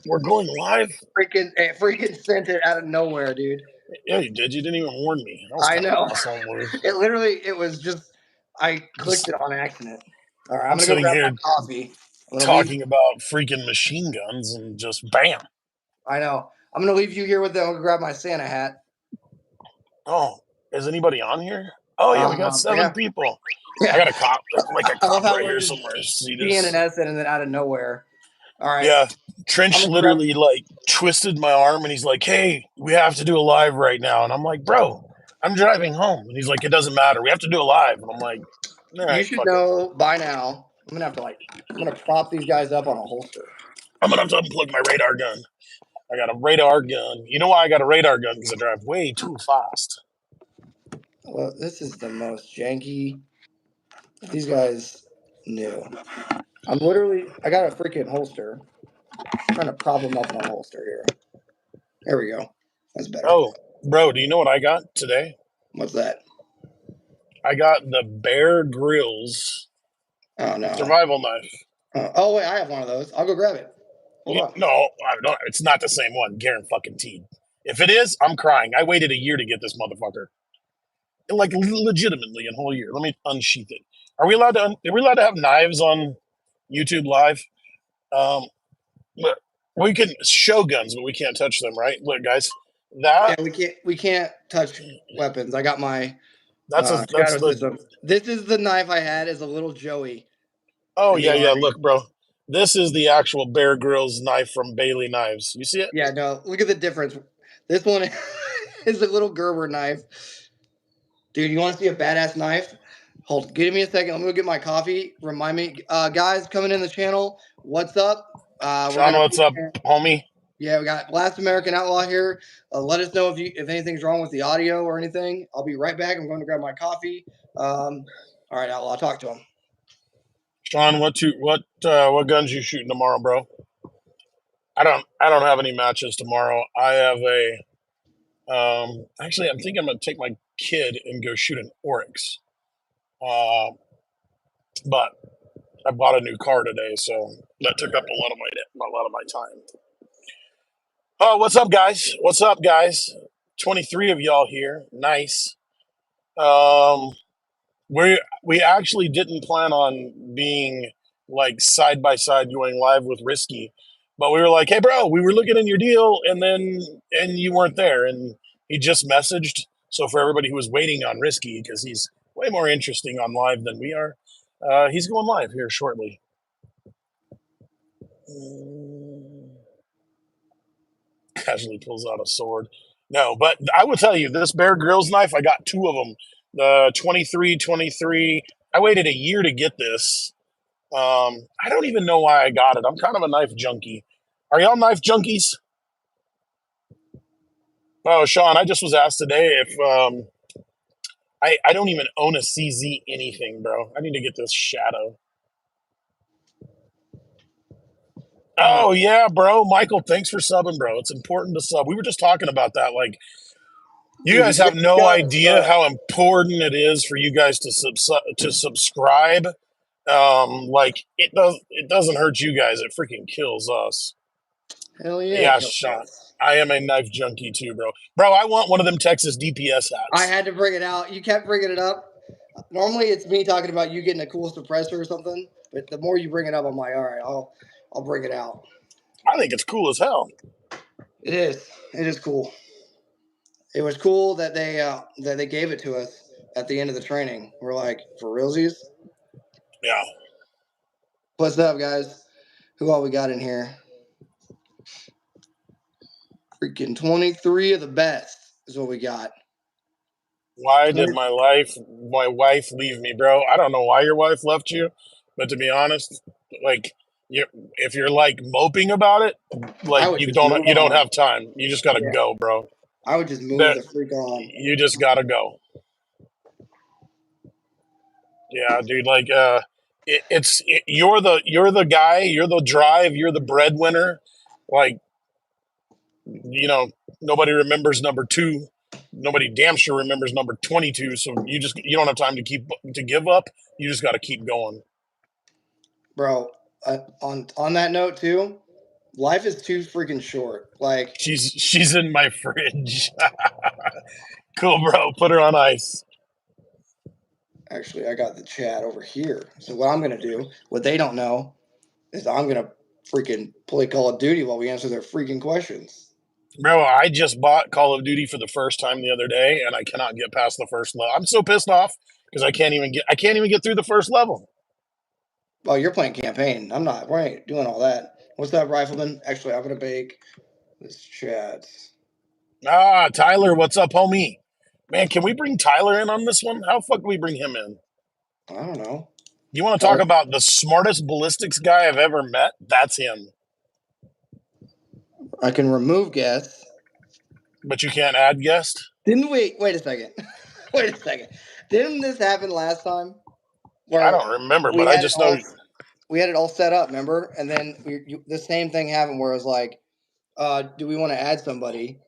We're going live? Freaking sent it out of nowhere, dude. Yeah, you did. You didn't even warn me. That was I kind of know. an asshole move. It was just, I clicked it on accident. All right, I'm I'm going to go sitting grab here my coffee. I'm gonna leave. talking about freaking machine guns and just bam. I know. I'm going to leave you here with them. I'm going to grab my Santa hat. Oh, is anybody on here? Oh, yeah, we got 7 Yeah. people. Yeah. I got a cop, like a I love cop how right we're here just somewhere. See being this? an S and then out of nowhere. All right. Yeah, I'm Trench gonna grab. literally like twisted my arm and he's like, "Hey, we have to do a live right now." And I'm like, "Bro, I'm driving home." And he's like, "It doesn't matter. We have to do a live." And I'm like, "All You right, should fuck it. know by now. I'm gonna have to I'm gonna prop these guys up on a holster. I'm gonna have to unplug my radar gun. I got a radar gun. You know why I got a radar gun? Because I drive way too fast." Well, this is the most janky. These guys knew. I got a freaking holster. I'm trying to prop them up on a holster here. There we go. That's better. Oh, bro, do you know what I got today? What's that? I got the Bear Grylls Oh no. survival knife. Oh wait, I have one of those. I'll go grab it. Hold on. No, I don't. It's not the same one. Guaranteed. If it is, I'm crying. I waited a year to get this motherfucker. Like legitimately a whole year. Let me unsheath it. Are we allowed to? Are we allowed to have knives on YouTube Live? But we can show guns, but we can't touch them, right? Look, guys, Yeah, that we can't touch weapons. I got my that's shadow the. system. This is the knife I had as a little Joey Oh in the yeah. army. Look, bro, this is the actual Bear Grylls knife from Bailey Knives. You see it? Yeah, no. Look at the difference. This one is a little Gerber knife. Dude, you want to see a badass knife? Give me a second. Let me go get my coffee. Remind me, guys coming in the channel. What's up? Sean, what's up, homie? Yeah, we got Last American Outlaw here. Let us know if anything's wrong with the audio or anything. I'll be right back. I'm going to grab my coffee. All right, Outlaw, talk to him. Sean, what guns you shooting tomorrow, bro? I don't have any matches tomorrow. I have a actually I'm thinking I'm gonna take my kid and go shoot an Oryx. But I bought a new car today, so that took up a lot of my time. Oh, what's up, guys? What's up, guys? 23 of y'all here. Nice. Um, we actually didn't plan on being like side by side going live with Risky, but we were like, "Hey, bro, we were looking in your deal, and you weren't there," and he just messaged. So for everybody who was waiting on Risky, because he's way more interesting on live than we are, he's going live here shortly. Casually pulls out a sword. No, but I will tell you, this Bear Grylls knife, I got 2 of them. The 23. I waited a year to get this. I don't even know why I got it. I'm kind of a knife junkie. Are y'all knife junkies? Oh, Sean, I just was asked today if I don't even own a CZ anything, bro. I need to get this Shadow. Oh yeah, bro. Michael, thanks for subbing, bro. It's important to sub. We were just talking about that. Like, you guys have no idea how important it is for you guys to subscribe. Like it doesn't hurt you guys. It freaking kills us. Hell yeah. Yeah, Sean. I am a knife junkie too, bro. Bro, I want one of them Texas DPS hats. I had to bring it out. You kept bringing it up. Normally, it's me talking about you getting a cool suppressor or something. But the more you bring it up, I'm like, all right, I'll bring it out. I think it's cool as hell. It is. It is cool. It was cool that they gave it to us at the end of the training. We're like, for realsies? Yeah. What's up, guys? Who all we got in here? Freaking 23 of the best is what we got. Why did my wife leave me, bro? I don't know why your wife left you, but to be honest, like if you're like moping about it, like you don't have time. You just gotta go, bro. I would just move the freak on. You just gotta go. Yeah, dude. Like, you're the guy. You're the drive. You're the breadwinner. Like, nobody remembers number 2. Nobody damn sure remembers number 22. So you don't have time to give up. You just got to keep going, bro. On that note too, Life is too freaking short. Like, She's in my fridge. Cool, bro. Put her on ice. actually, I got the chat over here. So what I'm gonna do, what they don't know, is I'm gonna freaking play Call of Duty while we answer their freaking questions. Bro, I just bought Call of Duty for the first time the other day, and I cannot get past the first level. I'm so pissed off because I can't even get through the first level. Oh, you're playing campaign. I'm not. We ain't doing all that. What's that, Rifleman? Actually, I'm gonna bake this chat. Ah, Tyler, what's up, homie? Man, can we bring Tyler in on this one? How the fuck do we bring him in? I don't know. You want to talk about the smartest ballistics guy I've ever met? That's him. I can remove guests. But you can't add guest? Didn't we? Wait a second. Wait a second. Didn't this happen last time? I Where don't remember, we but I had it just know all. We had it all set up, remember? And then the same thing happened where it was like, do we want to add somebody?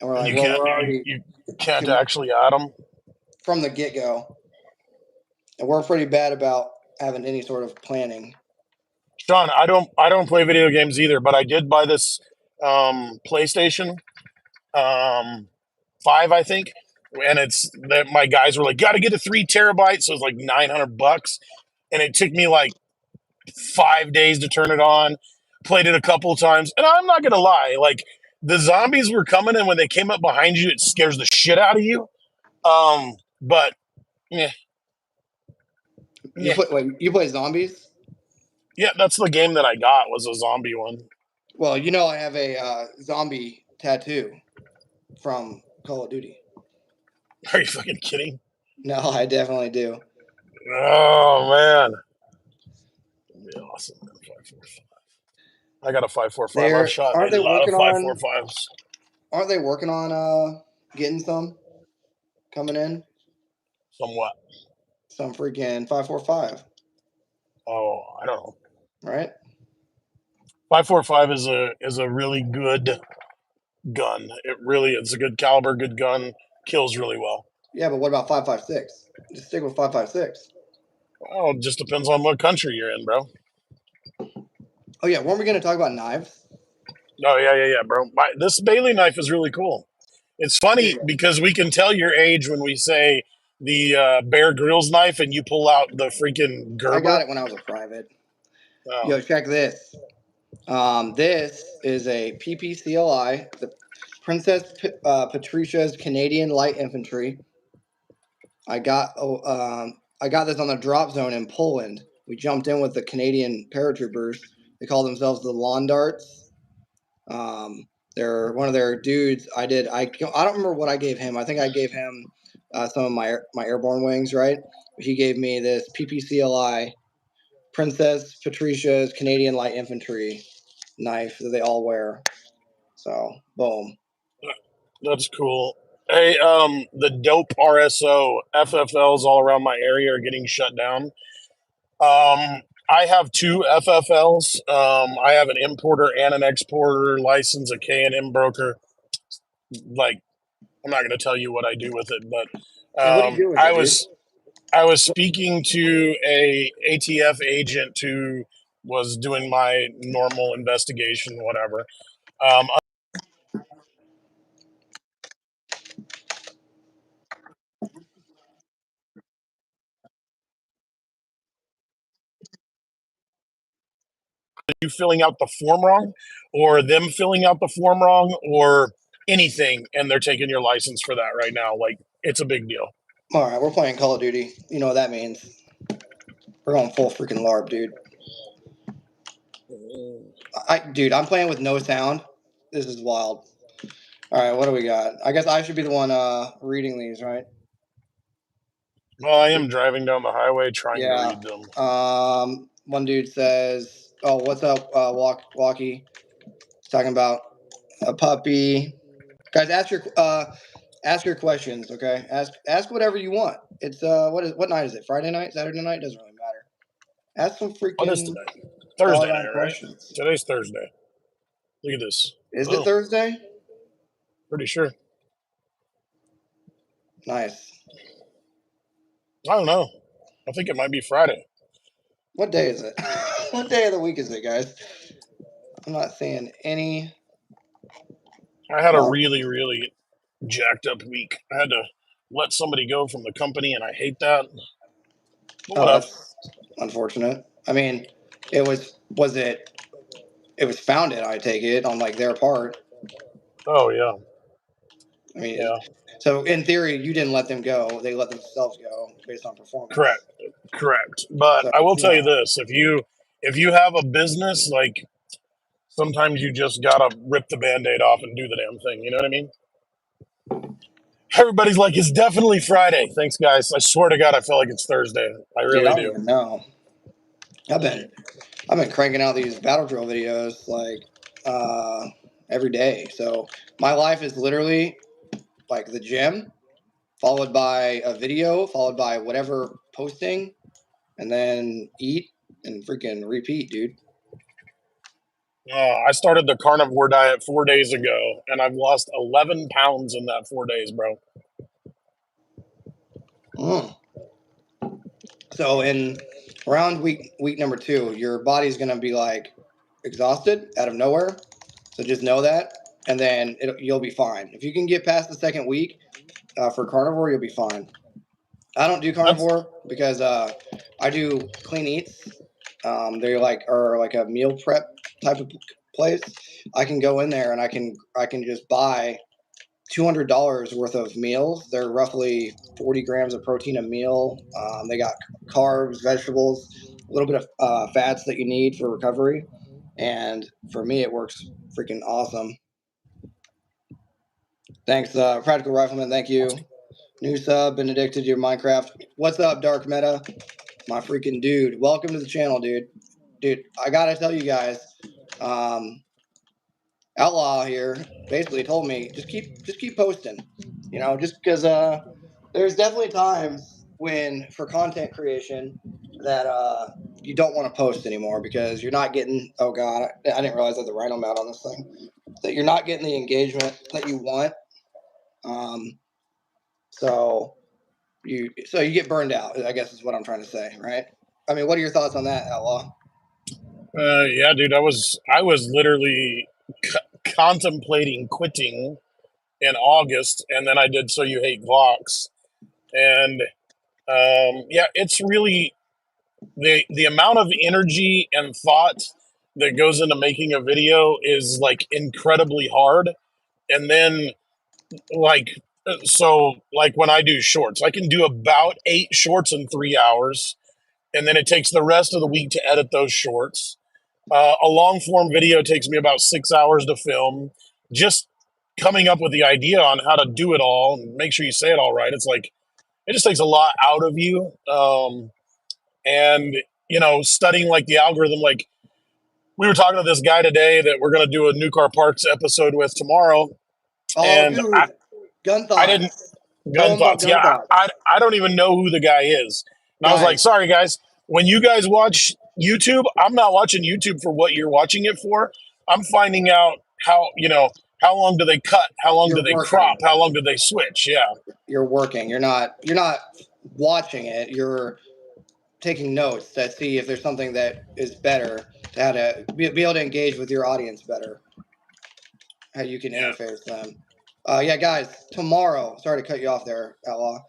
And we're and like, well, we're already you can't actually add them. from the get go, and we're pretty bad about having any sort of planning. Sean, I don't play video games either, but I did buy this PlayStation um 5, I think. And it's that my guys were like, gotta get a 3 terabyte, so it's like $900. And it took me like 5 days to turn it on. Played it a couple of times, and I'm not gonna lie, like the zombies were coming, and when they came up behind you, it scares the shit out of you. But yeah, You yeah, play like you play zombies? yeah. That's the game that I got was a zombie one. Well, you know I have a zombie tattoo from Call of Duty. Are you fucking kidding? No, I definitely do. Oh man, that'd be awesome. 545. I got a 545. I've They're shot a aren't they lot of working on 545s. aren't they working on getting some coming in? Somewhat. Some freaking 545, Oh, I don't know. right? 545 is a really good gun. It really is a good caliber, good gun. Kills really well. Yeah, but what about 556? Just stick with 556. Oh, it just depends on what country you're in, bro. Oh yeah, weren't we going to talk about knives? Oh yeah, bro. This Bailey knife is really cool. It's funny Dude, because we can tell your age when we say the Bear Grylls knife, and you pull out the freaking I got Gerber. it when I was a private. Oh, Yo, check this. This is a PPCLI, the Princess Patricia's Canadian Light Infantry. I got this on the drop zone in Poland. We jumped in with the Canadian paratroopers. They call themselves the Lawn Darts. They're one of their dudes. I don't remember what I gave him. I think I gave him some of my airborne wings, right? He gave me this PPCLI Princess Patricia's Canadian Light Infantry knife that they all wear. So boom. that's cool. Hey, the dope RSO FFLs all around my area are getting shut down. I have two FFLs. I have an importer and an exporter license, a K&M broker. Like, I'm not going to tell you what I do with it, but And what do you do with it, dude? I was speaking to a ATF agent who was doing my normal investigation, whatever. Are you filling out the form wrong, or them filling out the form wrong, or anything, and they're taking your license for that right now? Like, it's a big deal. All right, we're playing Call of Duty. You know what that means. We're going full freaking LARP, dude. Dude, I'm playing with no sound. This is wild. All right, what do we got? I guess I should be the one reading these, right? Well, I am driving down the highway trying to Yeah. read them. One dude says, "Oh, what's up, Walkie?" He's talking about a puppy. Guys, ask your questions, okay? Ask whatever you want. It's what night is it? Friday night, Saturday night? Doesn't really matter. Ask some What is freaking today? all Thursday around night, right? questions. Today's Thursday. Look at this. Is it Oh, Thursday? pretty sure. Nice. I don't know. I think it might be Friday. What day is it? What day of the week is it, guys? I'm not seeing any. I had a Mark. really, really jacked up week. I had to let somebody go from the company, and I hate that. But Oh, whatever. that's unfortunate. I mean, was it it was founded, I take it, on like their part. Oh yeah, I mean, yeah, so in theory, you didn't let them go; they let themselves go based on correct, performance. correct. But So I will it's tell you not. this: if you have a business, like sometimes you just gotta rip the band-aid off and do the damn thing. You know what I mean? Everybody's like, it's definitely Friday. Thanks, guys. I swear to God, I feel like it's Thursday. I Dude, I really don't do. even know. I've been I've been cranking out these battle drill videos like every day. So my life is literally like the gym, followed by a video, followed by whatever posting, and then eat and freaking repeat, dude. I started the carnivore diet 4 days ago, and I've lost 11 pounds in that 4 days, bro. Mm. So in around week number 2, your body's gonna be like exhausted out of nowhere. So just know that, and then you'll be fine. If you can get past the second week for carnivore, you'll be fine. I don't do That's carnivore because I do clean eats. They like are like a meal prep type of place. I can go in there and I can just buy $200 worth of meals. They're roughly 40 grams of protein a meal. They got carbs, vegetables, a little bit of fats that you need for recovery. And for me, it works freaking awesome. Thanks, Practical Rifleman. Thank you. New sub, been addicted to your Minecraft. What's up, Dark Meta? My freaking dude. Welcome to the channel, dude. Dude, I gotta tell you guys, um, Outlaw here basically told me just keep posting. Just because there's definitely times when for content creation that you don't want to post anymore because you're not getting. Oh God, I didn't realize I had the rhino mount on this thing. That you're not getting the engagement that you want. Um, so you get burned out. I guess is what I'm trying to say, right? I mean, what are your thoughts on that, Outlaw? yeah, dude. I was literally contemplating quitting in August, and then I did So You Hate Glocks, and yeah, it's really the amount of energy and thought that goes into making a video is like incredibly hard, and then like like when I do shorts, I can do about 8 shorts in 3 hours, and then it takes the rest of the week to edit those shorts. A long form video takes me about 6 hours to film. Just coming up with the idea on how to do it all and make sure you say it all right. It's like it just takes a lot out of you. And studying like the algorithm, like we were talking to this guy today that we're going to do a New Car Parks episode with tomorrow, Oh, and dude, gun I didn't thoughts. Tell gun them about thoughts. Yeah, gun thoughts, I don't even know who the guy is, and I was like, guys. sorry guys, when you guys watch YouTube, I'm not watching YouTube for what you're watching it for. I'm finding out how long do they cut, how long do You're they crop, working. how long do they switch. Yeah, You're working. You're not watching it. You're taking notes to see if there's something that is better to how to be able to engage with your audience better. How you can yeah. interface them. Yeah, guys. Tomorrow. Sorry to cut you off there, Outlaw.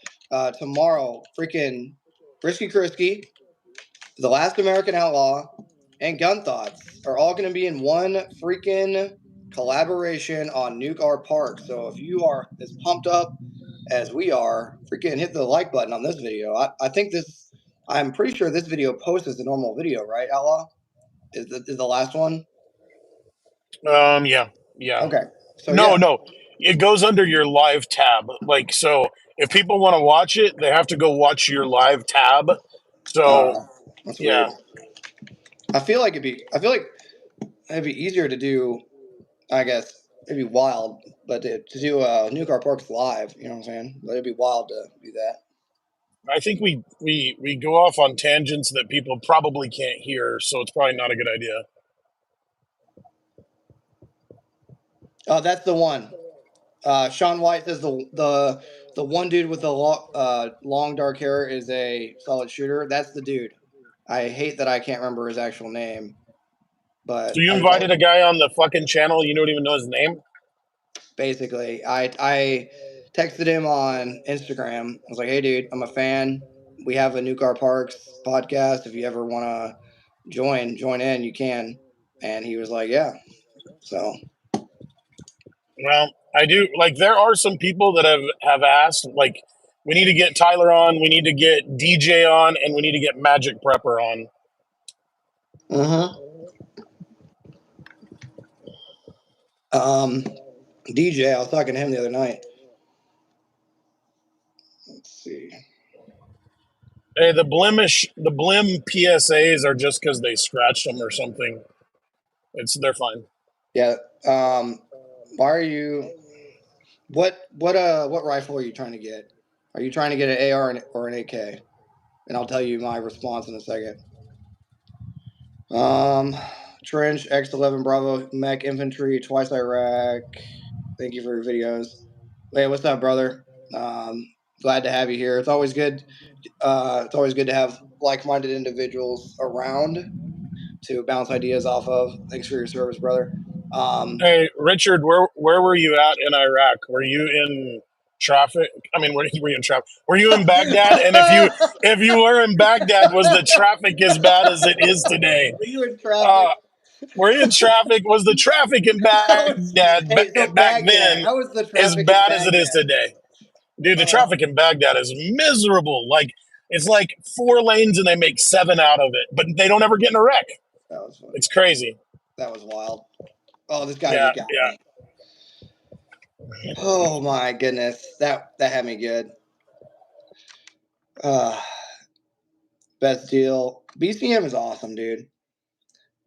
Tomorrow, freaking Risky Krisky, The Last American Outlaw, and Gun Thoughts are all going to be in one freaking collaboration on Nuke Our Park. So if you are as pumped up as we are, freaking hit the like button on this video. I think this, I'm pretty sure this video posts as a normal video, right, Outlaw? Is the last one? Yeah, yeah. Okay. So No, yeah. no. It goes under your live tab. Like, so if people want to watch it, they have to go watch your live tab. So, Uh, that's yeah. weird. I feel like it'd be easier to do, I guess, it'd be wild, but to do Nuke Our Parks live, you know what I'm saying? But it'd be wild to do that. I think we go off on tangents that people probably can't hear, so it's probably not a good idea. That's the one. Sean White says the one dude with the long dark hair is a solid shooter. That's the dude. I hate that I can't remember his actual name. but So you I just invited a guy on the fucking channel. You don't even know his name. basically I texted him on Instagram. I was like, "Hey, dude, I'm a fan. We have a New Car Parks podcast. If you ever want to join in, you can." And he was like, "Yeah." So Well, I do like. There are some people that have asked like, we need to get Tyler on, we need to get DJ on, and we need to get Magic Prepper on. uh-huh. DJ, I was talking to him the other night. Let's see. Hey, the blim PSAs are just because they scratched them or something. They're fine. Yeah. Why are you? What rifle are you trying to get? Are you trying to get an AR or an AK? And I'll tell you my response in a second. Trench X11 Bravo Mech Infantry twice Iraq. Thank you for your videos. Hey, what's up, brother? Glad to have you here. It's always good. It's always good to have like-minded individuals around to bounce ideas off of. Thanks for your service, brother. Hey, Richard, where were you at in Iraq? Were you in traffic? I mean, were you in traffic? Were you in Baghdad? And if you were in Baghdad, was the traffic as bad as it is today? Were you in traffic? Uh, were you in traffic? Was the traffic in Baghdad Hey, so back Baghdad. then How was the as traffic in bad as it is Baghdad? today? Dude, the Uh, traffic in Baghdad is miserable. Like it's like 4 lanes and they make 7 out of it, but they don't ever get in a wreck. that was funny. It's crazy. That was wild. Oh, this guy Yeah, just got yeah. me. Oh my goodness, that had me good. Uh, best deal. BCM is awesome, dude.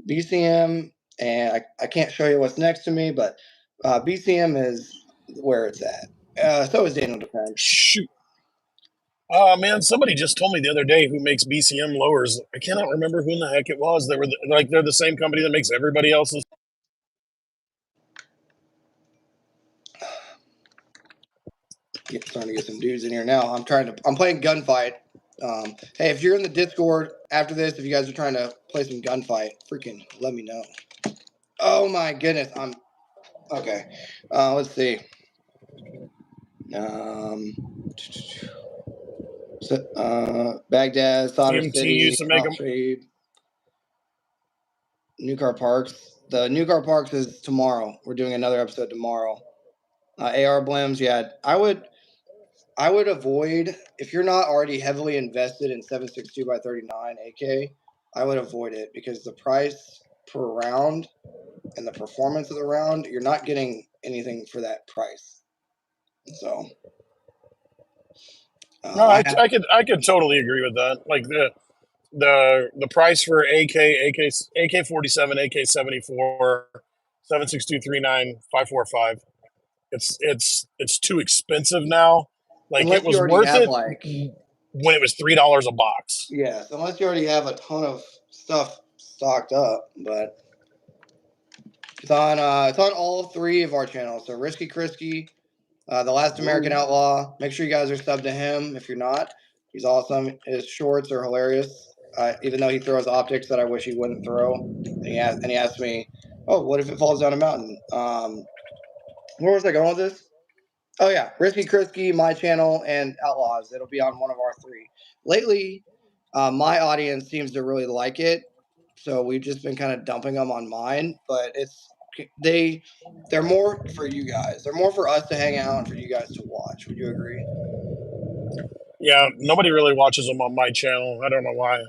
BCM, and I can't show you what's next to me, but BCM is where it's at. So is Daniel Defense. Shoot. Oh man, somebody just told me the other day who makes BCM lowers. I cannot remember who in the heck it was. They're the same company that makes everybody else's. Trying to get some dudes in here now. I'm playing gunfight. Hey, if you're in the Discord after this, if you guys are trying to play some gunfight, freaking let me know. Oh my goodness, I'm okay. Let's see. Baghdad, Solder TMT City, used to make Mount them. Trade, New Car Parks. The New Car Parks is tomorrow. We're doing another episode tomorrow. AR Blims, yeah. I would avoid, if you're not already heavily invested in 7.62 by 39 AK, I would avoid it because the price per round and the performance of the round, you're not getting anything for that price. So, No, I have, I could totally agree with that. Like the price for AK 47, AK 74, 7.62 545. It's too expensive now. Like it unless you was already worth have it like, when it was $3 a box. yes, unless you already have a ton of stuff stocked up, but it's on all three of our channels. So Risky Krisky, The Last American Outlaw. Make sure you guys are subbed to him if you're not. He's awesome. His shorts are hilarious. Even though he throws optics that I wish he wouldn't throw. And he asked me, "Oh, what if it falls down a mountain?" Where was I going with this? Oh yeah, Risky Krisky, my channel, and Outlaws. It'll be on one of our three. Lately, my audience seems to really like it, so we've just been kind of dumping them on mine. But they're more for you guys. They're more for us to hang out and for you guys to watch. Would you agree? Yeah, nobody really watches them on my channel. I don't know why.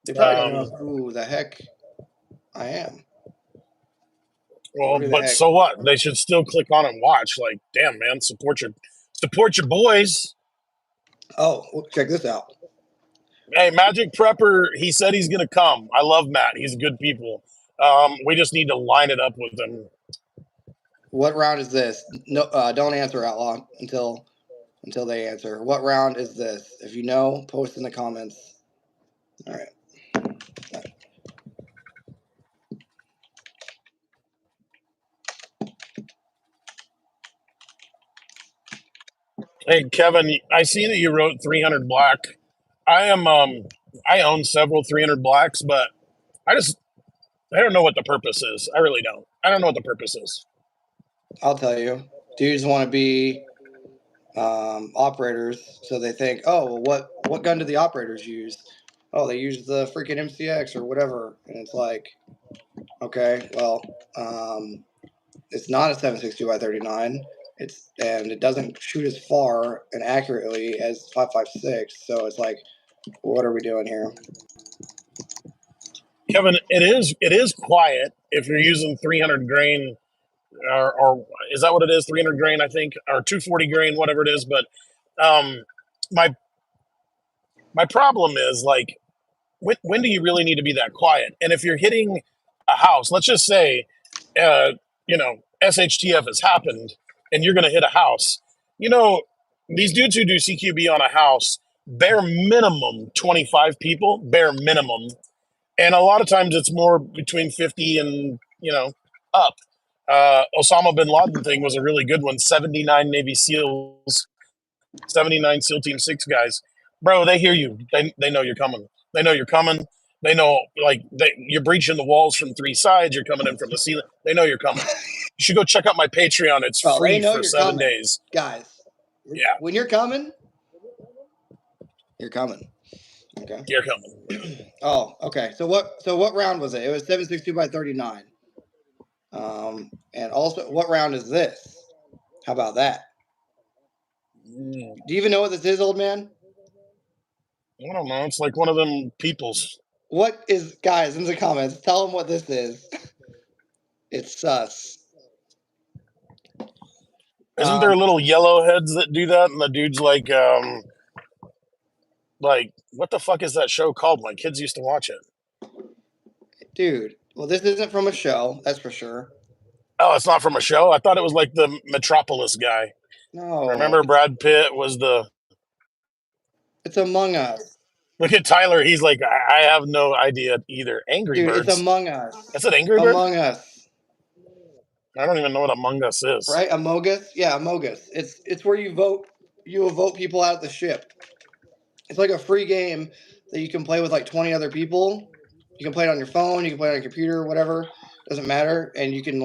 They probably don't know who the heck I am or Well, who the but heck. so what? They should still click on and watch. Like, damn man, support your boys. Oh, well, check this out. Hey, Magic Prepper, he said he's gonna come. I love Matt. He's good people. We just need to line it up with him. What round is this? No, don't answer, Outlaw, until they answer. What round is this? If you know, post in the comments. All right. Hey, Kevin, I see that you wrote 300 black. I am I own several 300 blacks, but I just I don't know what the purpose is. I really don't. I don't know what the purpose is. I'll tell you. Dudes want to be operators, so they think, oh, well, what gun do the operators use? Oh, they use the freaking MCX or whatever, and it's like, okay, well, it's not a 7.62 by 39. And it doesn't shoot as far and accurately as 5.56. So it's like, what are we doing here? Kevin, it is quiet if you're using 300 grain or is that what it is? 300 grain, I think, or 240 grain, whatever it is. But um, my my problem is like, when do you really need to be that quiet? And if you're hitting a house, let's just say, uh, SHTF has happened, and you're going to hit a house. You know, these dudes who do CQB on a house, bare minimum 25 people, bare minimum, and a lot of times it's more between 50 and up. Osama bin Laden thing was a really good one. 79 Navy SEALs, 79 SEAL Team 6 guys. Bro, they hear you. They know you're coming. They know you're coming. They know, like, you're breaching the walls from three sides. You're coming in from the ceiling. They know you're coming. You should go check out my Patreon. It's Well, they free know for you're 7 coming, days. guys. Yeah. When you're coming, you're coming. Okay. You're coming. Oh, okay. So what round was it? It was 7.62 by 39. And also, what round is this? How about that? Mm, Do you even know what this is, old man? I don't know. It's like one of them people's. What is, guys, in the comments, tell them what this is. It's sus. Isn't there little yellow heads that do that? And the dude's like, what the fuck is that show called? My kids used to watch it. Dude, well, this isn't from a show, that's for sure. Oh, it's not from a show? I thought it was like the Metropolis guy. No. Remember Brad Pitt was the. It's Among Us. Look at Tyler. He's like, I have no idea either. Angry Dude, Birds. it's Among Us. That's an Angry Bird? Among Us. I don't even know what Among Us is. Right? Among Us? Yeah, Among Us. It's where you will vote people out of the ship. It's like a free game that you can play with like 20 other people. You can play it on your phone, you can play it on your computer, whatever. Doesn't matter. And you can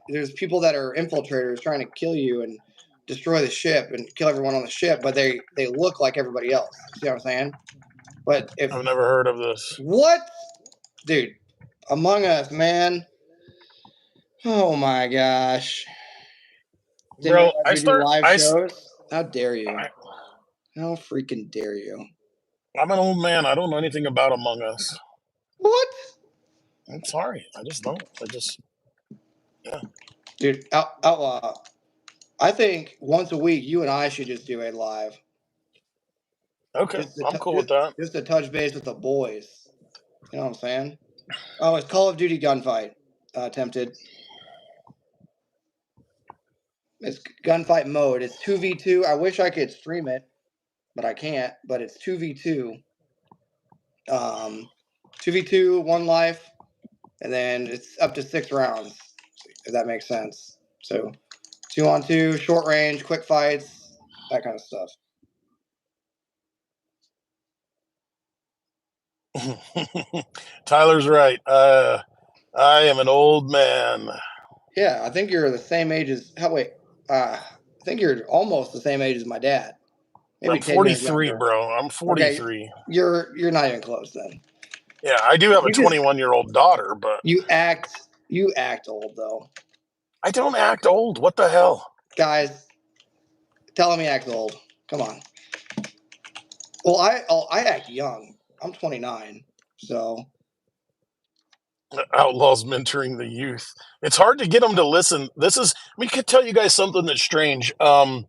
there's people that are infiltrators trying to kill you and destroy the ship and kill everyone on the ship, but they look like everybody else. See what I'm saying? But if I've never heard of this. What? Dude, Among Us, man. Oh my gosh. Bro, I do live I, shows? How dare you? I, How freaking dare you? I'm an old man. I don't know anything about Among Us. What? I'm sorry. I just don't. Yeah. Dude, Outlaw, I think once a week you and I should just do a live. Okay, I'm cool with that. Just to touch base with the boys. You know what I'm saying? Oh, it's Call of Duty Gunfight attempted. It's gunfight mode. It's 2v2. I wish I could stream it, but I can't. But it's 2v2. 2v2, one life, and then it's up to 6 rounds, if that makes sense. So 2-on-2, short range, quick fights, that kind of stuff. Tyler's right. I am an old man. Yeah, I think you're the same age as. I think you're almost the same age as my dad. Maybe I'm 43, bro. I'm 43. Okay, you're not even close then. Yeah, I do have a 21-year-old daughter, but you act old though. I don't act old. What the hell, guys? Telling me act old. Come on. Well, I act young. I'm 29, so. Outlaw's mentoring the youth. It's hard to get them to listen. We could tell you guys something that's strange. When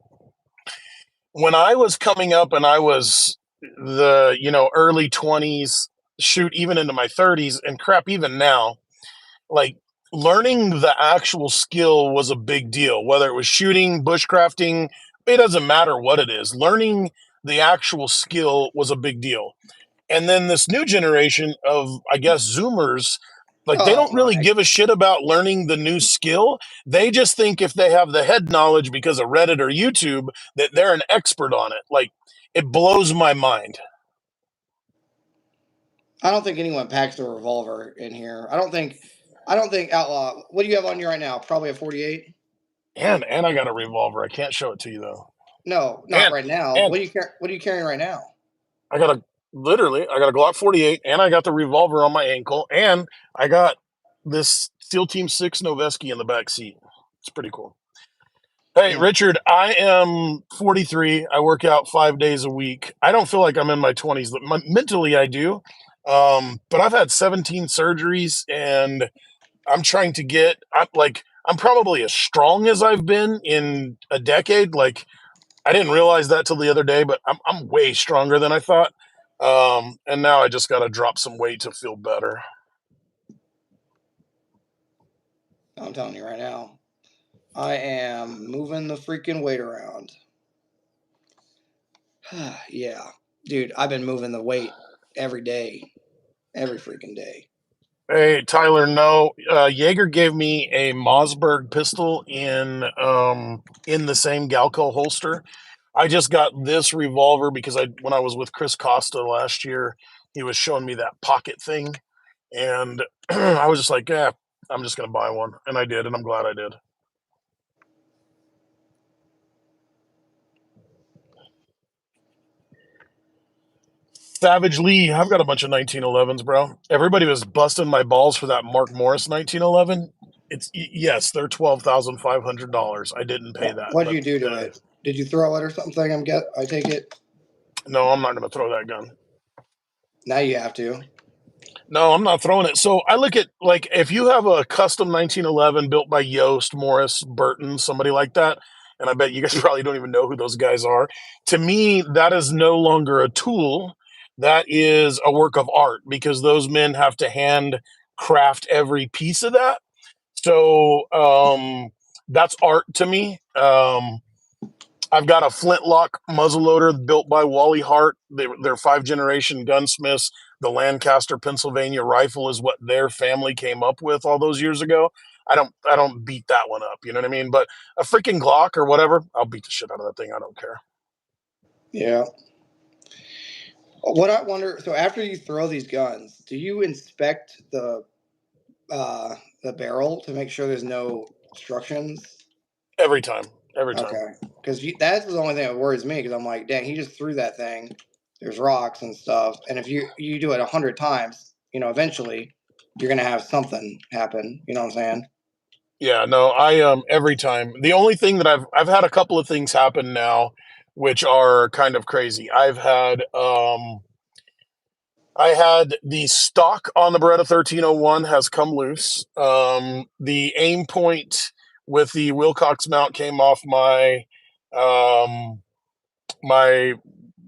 I was coming up and I was the early 20s, shoot, even into my 30s, and crap, even now, like, learning the actual skill was a big deal. Whether it was shooting, bushcrafting, it doesn't matter what it is. Learning the actual skill was a big deal. And then this new generation of, I guess, Zoomers, like, they don't really give a shit about learning the new skill. They just think if they have the head knowledge because of Reddit or YouTube, that they're an expert on it. Like, it blows my mind. I don't think anyone packs a revolver in here. I don't think. I don't think Outlaw. What do you have on you right now? Probably a 48. And I got a revolver. I can't show it to you though. No, not And right now. and What are you carrying right now? I got a I got a Glock 48, and I got the revolver on my ankle, and I got this SEAL Team 6 Noveski in the back seat. It's pretty cool. Hey, Hmm. Richard, I am 43. I work out 5 days a week. I don't feel like I'm in my 20s. Mentally, I do. But I've had 17 surgeries, and I'm trying to get, I'm probably as strong as I've been in a decade. Like, I didn't realize that till the other day, but I'm way stronger than I thought. And now I just got to drop some weight to feel better. I'm telling you right now. I am moving the freaking weight around. Yeah, dude, I've been moving the weight every day, every freaking day. Hey, Tyler, no, Jaeger gave me a Mossberg pistol in the same Galco holster. I just got this revolver because when I was with Chris Costa last year, he was showing me that pocket thing, and I was just like, yeah, I'm just gonna buy one, and I did, and I'm glad I did. Savage Lee, I've got a bunch of 1911s, bro. Everybody was busting my balls for that Mark Morris 1911. Yes, they're $12,500. I didn't pay that, What did but you do to it? Did you throw it or something? I take it. no, I'm not going to throw that gun. Now you have to. No, I'm not throwing it. So I look at, like, if you have a custom 1911 built by Yost, Morris, Burton, somebody like that, and I bet you guys probably don't even know who those guys are. To me, that is no longer a tool. That is a work of art because those men have to hand craft every piece of that. So that's art to me. I've got a flintlock muzzleloader built by Wally Hart. They're five generation gunsmiths. The Lancaster, Pennsylvania rifle is what their family came up with all those years ago. I don't beat that one up, you know what I mean? But a freaking Glock or whatever, I'll beat the shit out of that thing. I don't care. Yeah. What I wonder. So after you throw these guns, do you inspect the barrel to make sure there's no obstructions? Every time. Every time. Okay, because that's the only thing that worries me. Because I'm like, dang, he just threw that thing. There's rocks and stuff, and if you do it 100 times, eventually you're gonna have something happen. You know what I'm saying? Yeah, no, I every time. The only thing that I've had a couple of things happen now which are kind of crazy. I had the stock on the Beretta 1301 has come loose. The aim point with the Wilcox mount came off um, my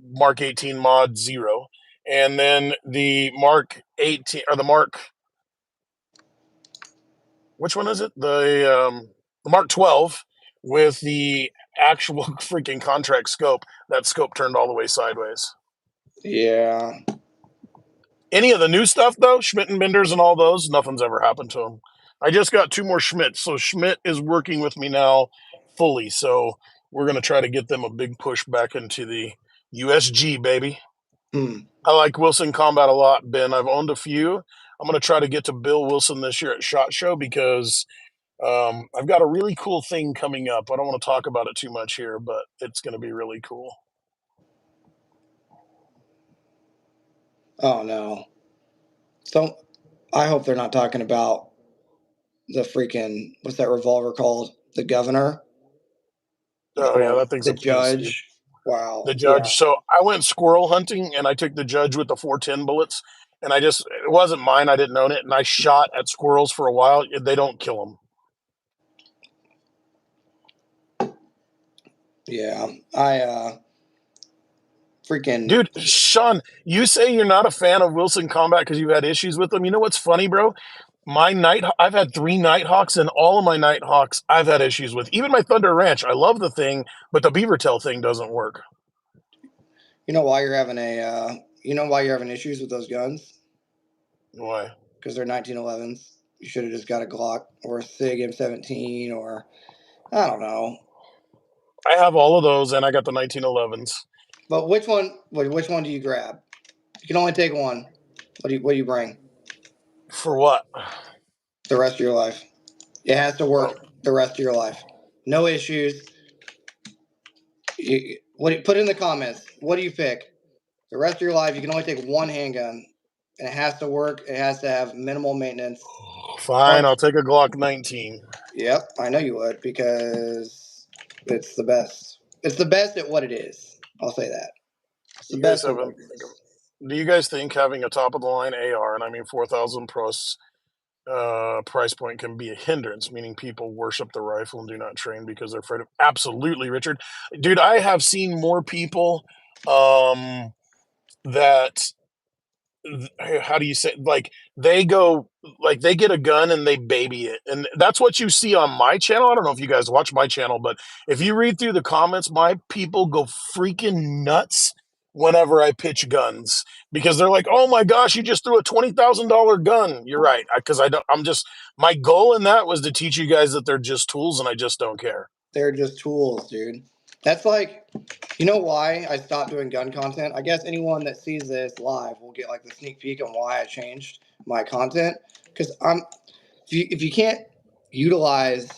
Mark 18 Mod Zero, and then the Mark 18 or the Mark, which one is it? The Mark 12 with the actual freaking contract scope. That scope turned all the way sideways. Yeah. Any of the new stuff though, Schmidt and Benders and all those, nothing's ever happened to them. I just got two more Schmidt, so Schmidt is working with me now fully. So we're gonna try to get them a big push back into the USG, baby. Hmm. I like Wilson Combat a lot, Ben. I've owned a few. I'm gonna try to get to Bill Wilson this year at SHOT Show because I've got a really cool thing coming up. I don't want to talk about it too much here, but it's gonna be really cool. Oh no. So I hope they're not talking about the freaking what's that revolver called? The governor Oh yeah, or that thing's the a beast. judge? Wow. The Yeah. judge. So I went squirrel hunting and I took the judge with the 410 bullets. And it wasn't mine. I didn't own it. And I shot at squirrels for a while. They don't kill them. Yeah. I freaking Dude, Sean, you say you're not a fan of Wilson Combat because you've had issues with them. You know what's funny, bro? I've had three Nighthawks, and all of my Nighthawks I've had issues with. Even my Thunder Ranch, I love the thing, but the beaver tail thing doesn't work. you know why you're having a you know why you're having issues with those guns? Why? Because they're 1911s. You should have just got a Glock or a Sig M17 or I don't know. I have all of those, and I got the 1911s. But which one? Which one do you grab? You can only take one. What do you bring For what? the rest of your life? It has to Oh, work the rest of your life. No issues. Put in the comments? What do you pick? The rest of your life, you can only take one handgun, and it has to work. It has to have minimal maintenance. fine. I'll take a Glock 19. Yep, I know you would because it's the best. It's the best at what it is. I'll say that. It's the You guys best at what haven't. it is. Do you guys think having a top of the line AR, and I mean 4,000 plus price point, can be a hindrance, meaning people worship the rifle and do not train because they're afraid of? Absolutely, Richard. Dude, I have seen more people that how do you say, like, they go, like, they get a gun and they baby it, and that's what you see on my channel. I don't know if you guys watch my channel, but if you read through the comments, my people go freaking nuts whenever I pitch guns, because they're like, oh my gosh, you just threw a $20,000 gun. You're right, because I don't, I'm just, my goal in that was to teach you guys that they're just tools and I just don't care. They're just tools, dude. That's like, you know why I stopped doing gun content? I guess anyone that sees this live will get like the sneak peek on why I changed my content. Because if you can't utilize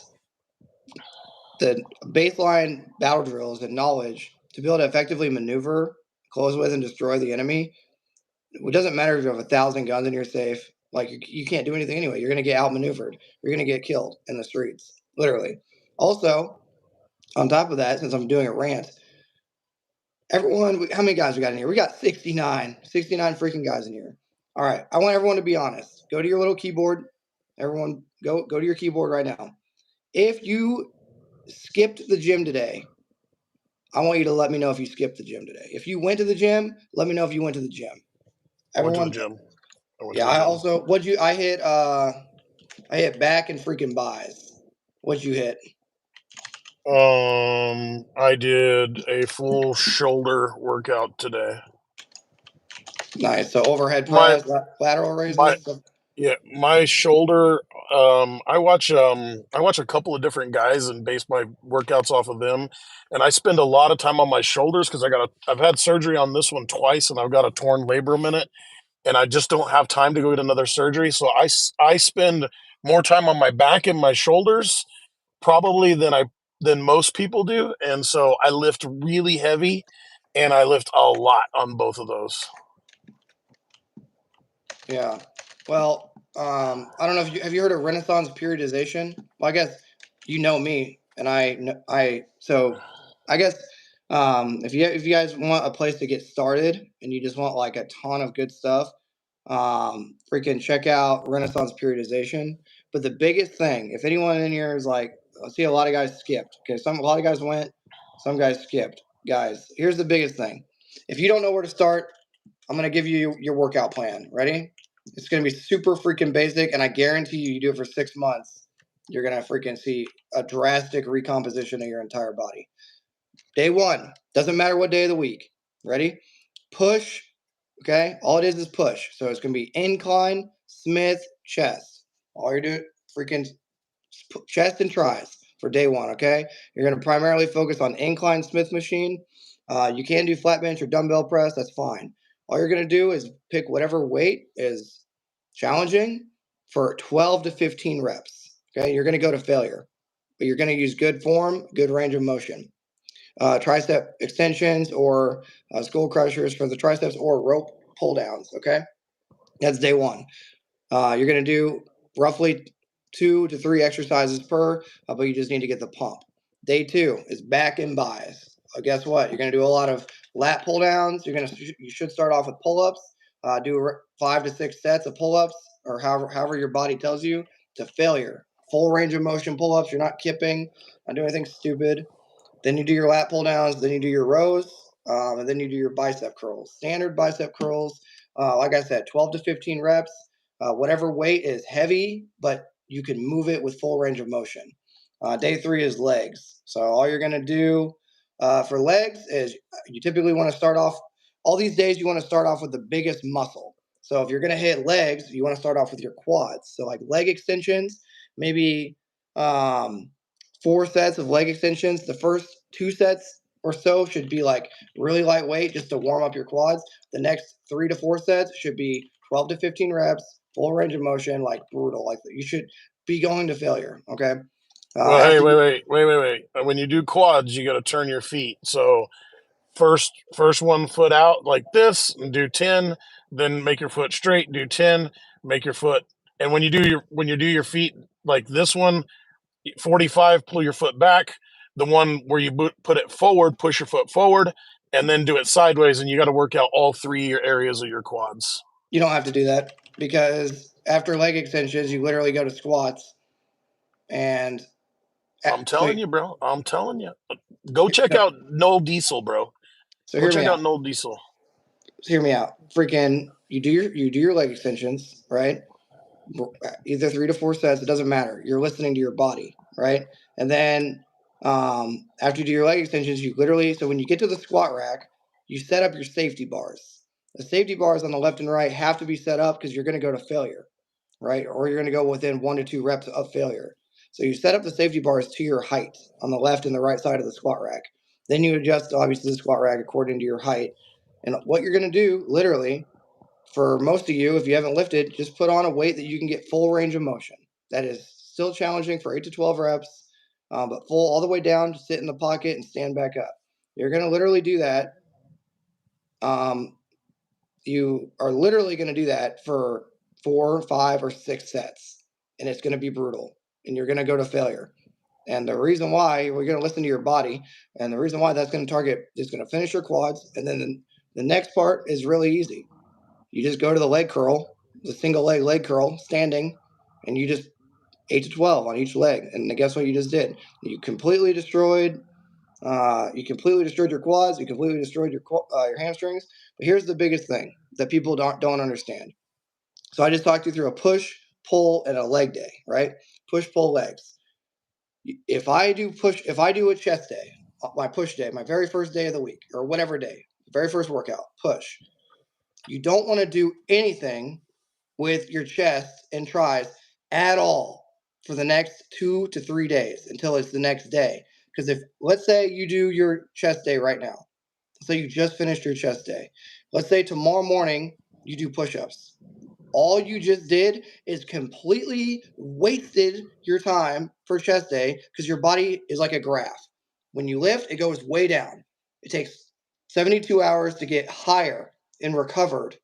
the baseline battle drills and knowledge to be able to effectively maneuver, close with, and destroy the enemy, it doesn't matter if you have 1,000 guns in your safe. Like you can't do anything anyway. You're gonna get outmaneuvered. You're gonna get killed in the streets, literally. Also, on top of that, since I'm doing a rant, everyone, how many guys we got in here? We got 69 freaking guys in here. All right, I want everyone to be honest. Go to your little keyboard. Everyone, go to your keyboard right now. If you skipped the gym today, I want you to let me know if you skipped the gym today. If you went to the gym, let me know if you went to the gym. I went to the Everyone, gym. I went to yeah. the I gym. also I hit back and freaking buys. What'd you hit? I did a full shoulder workout today. Nice. So overhead My press, lateral my raises. Yeah, my shoulder. I watch a couple of different guys and base my workouts off of them, and I spend a lot of time on my shoulders because I've had surgery on this one twice, and I've got a torn labrum in it, and I just don't have time to go get another surgery. So I spend more time on my back and my shoulders probably than most people do, and so I lift really heavy, and I lift a lot on both of those. Yeah. Well, I don't know if you have you heard of Renaissance periodization. Well, I guess you know me, and so I guess if you guys want a place to get started and you just want like a ton of good stuff, freaking check out Renaissance periodization. But the biggest thing, if anyone in here is like, I see a lot of guys skipped. Okay, a lot of guys went, some guys skipped. Guys, here's the biggest thing. If you don't know where to start, I'm gonna give you your workout plan. Ready? It's gonna be super freaking basic, and I guarantee you do it for 6 months, you're gonna freaking see a drastic recomposition of your entire body. Day one, doesn't matter what day of the week. Ready? Push. Okay, all it is push. So it's gonna be incline, Smith, chest. All you're doing, freaking chest and tries for day one. Okay, you're gonna primarily focus on incline Smith machine. You can do flat bench or dumbbell press. That's fine. All you're gonna do is pick whatever weight is challenging for 12 to 15 reps. Okay, you're gonna go to failure, but you're gonna use good form, good range of motion. Tricep extensions or skull crushers for the triceps or rope pull downs. Okay, that's day one. You're going to do roughly 2 to 3 exercises per, but you just need to get the pump. Day two is back and buys. Guess what? You're going to do a lot of lat pull downs. You should start off with pull ups. Do 5 to 6 sets of pull ups or however your body tells you to failure. Full range of motion pull ups. You're not kipping, not doing anything stupid. Then you do your lat pull downs. Then you do your rows. And then you do your bicep curls. Standard bicep curls. Like I said, 12 to 15 reps. Whatever weight is heavy, but you can move it with full range of motion. Day three is legs. So all you're going to do for legs is you typically want to start off, all these days you want to start off with the biggest muscle. So if you're going to hit legs, you want to start off with your quads. So like leg extensions, maybe 4 sets of leg extensions. The first 2 sets or so should be like really lightweight just to warm up your quads. The next 3 to 4 sets should be 12 to 15 reps, full range of motion, like brutal. Like you should be going to failure. Okay. Well, hey, After you, wait. When you do quads, you got to turn your feet. So first one foot out like this, and do 10. Then make your foot straight. Do 10. Make your foot. And when you do your feet like this one, 45, pull your foot back. The one where you put it forward, push your foot forward, and then do it sideways. And you got to work out all three areas of your quads. you don't have to do that because after leg extensions, you literally go to squats and I'm so telling you, bro. I'm telling you. Go check out Noel Diesel, bro. so Go hear me check out out. Noel Diesel. Hear me out. Freaking, you do your leg extensions, right? Either 3 to 4 sets. It doesn't matter. You're listening to your body, right? And then after you do your leg extensions, you literally so when you get to the squat rack, you set up your safety bars. The safety bars on the left and right have to be set up because you're going to go to failure, right? Or you're going to go within 1 to 2 reps of failure. So you set up the safety bars to your height on the left and the right side of the squat rack. Then you adjust obviously the squat rack according to your height. And what you're going to do, literally, for most of you, if you haven't lifted, just put on a weight that you can get full range of motion. That is still challenging for 8 to 12 reps, but full all the way down to sit in the pocket and stand back up. You're going to literally do that. You are literally going to do that for 4, 5, or 6 sets, and it's going to be brutal, and you're going to go to failure. And the reason why we're going to listen to your body, and the reason why that's going to target is going to finish your quads, and then the next part is really easy. You just go to the leg curl, the single leg curl, standing, and you just 8 to 12 on each leg. And guess what you just did? You completely destroyed. You completely destroyed your quads. You completely destroyed your hamstrings. But here's the biggest thing that people don't understand. So I just talked you through a push, pull, and a leg day, right? Push, pull, legs. If I do a chest day, my push day, my very first day of the week, or whatever day, very first workout, push. You don't want to do anything with your chest and tries at all for the next 2 to 3 days until it's the next day. Because if, let's say you do your chest day right now, so you just finished your chest day. Let's say tomorrow morning you do push-ups. All you just did is completely wasted your time for chest day because your body is like a graph. When you lift, it goes way down. It takes 72 hours to get higher and recovered.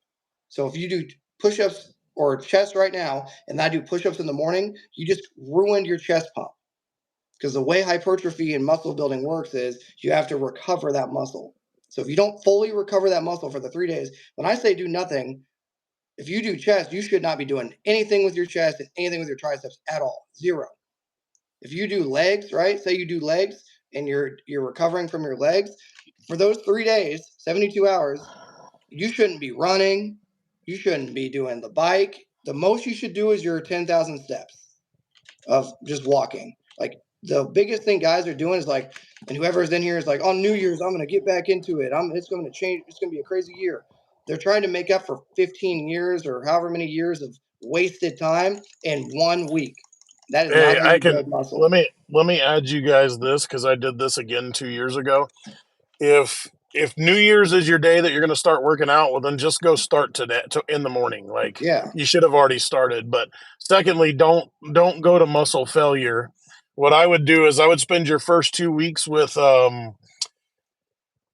So if you do push-ups or chest right now and I do push-ups in the morning, you just ruined your chest pump. Because the way hypertrophy and muscle building works is you have to recover that muscle. So if you don't fully recover that muscle for the 3 days, when I say do nothing, if you do chest, you should not be doing anything with your chest and anything with your triceps at all. Zero. If you do legs, right? Say you do legs and you're recovering from your legs, for those 3 days, 72 hours, you shouldn't be running. You shouldn't be doing the bike. The most you should do is your 10,000 steps of just walking. Like the biggest thing guys are doing is like, and whoever's in here is like, on New Year's, I'm going to get back into it. It's going to change. It's going to be a crazy year. They're trying to make up for 15 years or however many years of wasted time in 1 week. That is not Hey, how I you can build muscle. let me add you guys this because I did this again 2 years ago. If New Year's is your day that you're going to start working out, well, then just go start today in the morning. Like Yeah. you should have already started. But secondly, don't go to muscle failure. What I would do is I would spend your first 2 weeks with.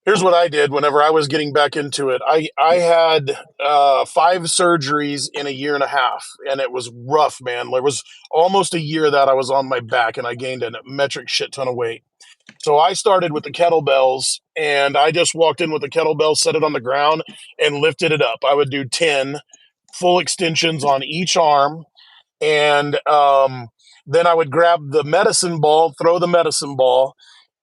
Here's what I did whenever I was getting back into it. I had 5 surgeries in a year and a half, and it was rough, man. There was almost a year that I was on my back, and I gained a metric shit ton of weight. So I started with the kettlebells, and I just walked in with the kettlebell, set it on the ground, and lifted it up. I would do 10 full extensions on each arm, and then I would grab the medicine ball, throw the medicine ball,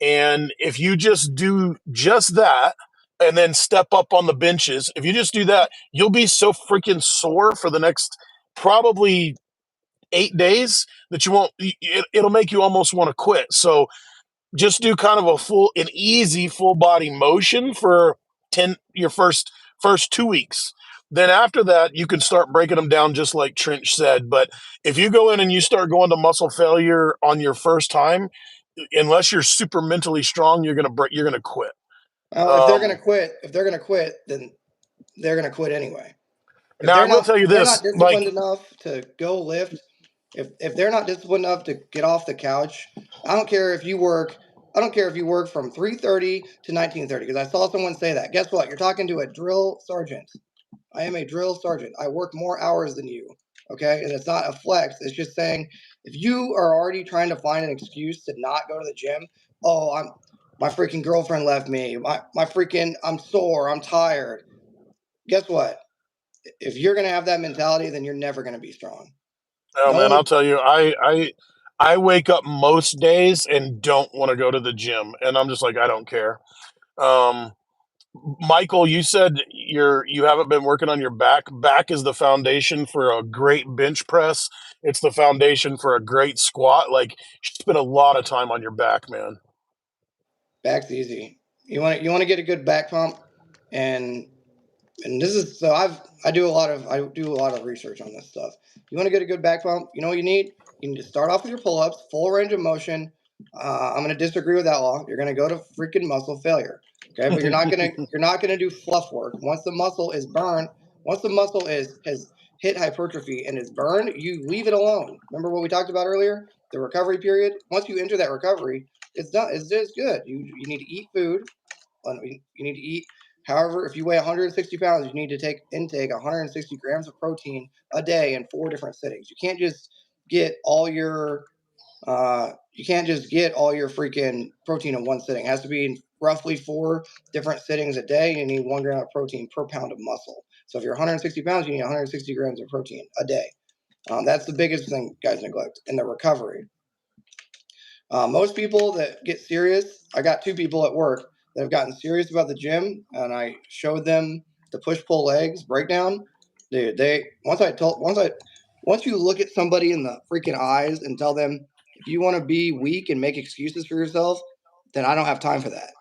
and if you just do just that, and then step up on the benches, if you just do that, you'll be so freaking sore for the next probably 8 days that you won't. It'll make you almost want to quit. So just do kind of an easy full body motion for 10 your first 2 weeks. Then after that you can start breaking them down just like Trench said. But if you go in and you start going to muscle failure on your first time, unless you're super mentally strong, you're gonna quit. Well, um if they're gonna quit, then they're gonna quit anyway. If Now I will tell you if they're not this, like, disciplined enough to go lift, if they're not disciplined enough to get off the couch, I don't care if you work. I don't care if you work from 3:30 to 19:30 because I saw someone say that. Guess what? You're talking to a drill sergeant. I am a drill sergeant. I work more hours than you. Okay, and it's not a flex. It's just saying if you are already trying to find an excuse to not go to the gym, oh, my freaking girlfriend left me. My freaking I'm sore. I'm tired. Guess what? If you're gonna have that mentality, then you're never gonna be strong. oh The man, only I'll tell you, I wake up most days and don't want to go to the gym, and I'm just like, I don't care. Um, Michael, you said you haven't been working on your back. Back is the foundation for a great bench press. It's the foundation for a great squat. Like, you spend a lot of time on your back, man. back's easy. You want to get a good back pump, and this is so I do a lot of research on this stuff. You want to get a good back pump? You know what you need? You need to start off with your pull ups, full range of motion. I'm going to disagree with Outlaw. You're going to go to freaking muscle failure. Okay, but you're not gonna do fluff work. Once the muscle is burned, once the muscle is has hit hypertrophy and is burned, you leave it alone. Remember what we talked about earlier? The recovery period. Once you enter that recovery, it's done. It's just good. You need to eat food. You need to eat. However, if you weigh 160 pounds, you need to intake 160 grams of protein a day in 4 different sittings. Get all your you can't just get all your freaking protein in one sitting. It has to be in roughly 4 different sittings a day. You need 1 gram of protein per pound of muscle. So if you're 160 pounds, you need 160 grams of protein a day. That's the biggest thing guys neglect in the recovery. Most people that get serious, I got 2 people at work that have gotten serious about the gym, and I showed them the push pull legs breakdown. Dude, they once you look at somebody in the freaking eyes and tell them if you want to be weak and make excuses for yourself, then I don't have time for that.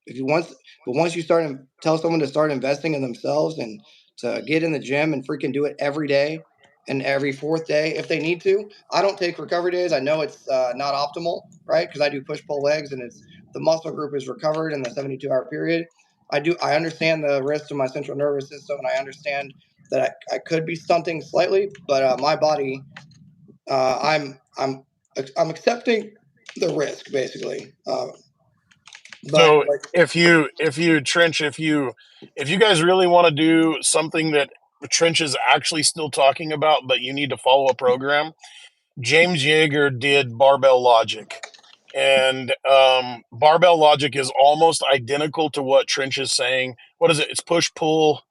If you once but once you start and tell someone to start investing in themselves and to get in the gym and freaking do it every day and every fourth day if they need to. I don't take recovery days. I know it's not optimal, right? Because I do push pull legs and it's the muscle group is recovered in the 72-hour period. I understand the risk to my central nervous system and I understand that I could be stunting slightly, but my body, uh, I'm I'm I'm accepting the risk basically. But So like if you Trench, if you guys really want to do something that Trench is actually still talking about, but you need to follow a program, James Yeager did Barbell Logic. And Barbell Logic is almost identical to what Trench is saying. What is it? It's push pull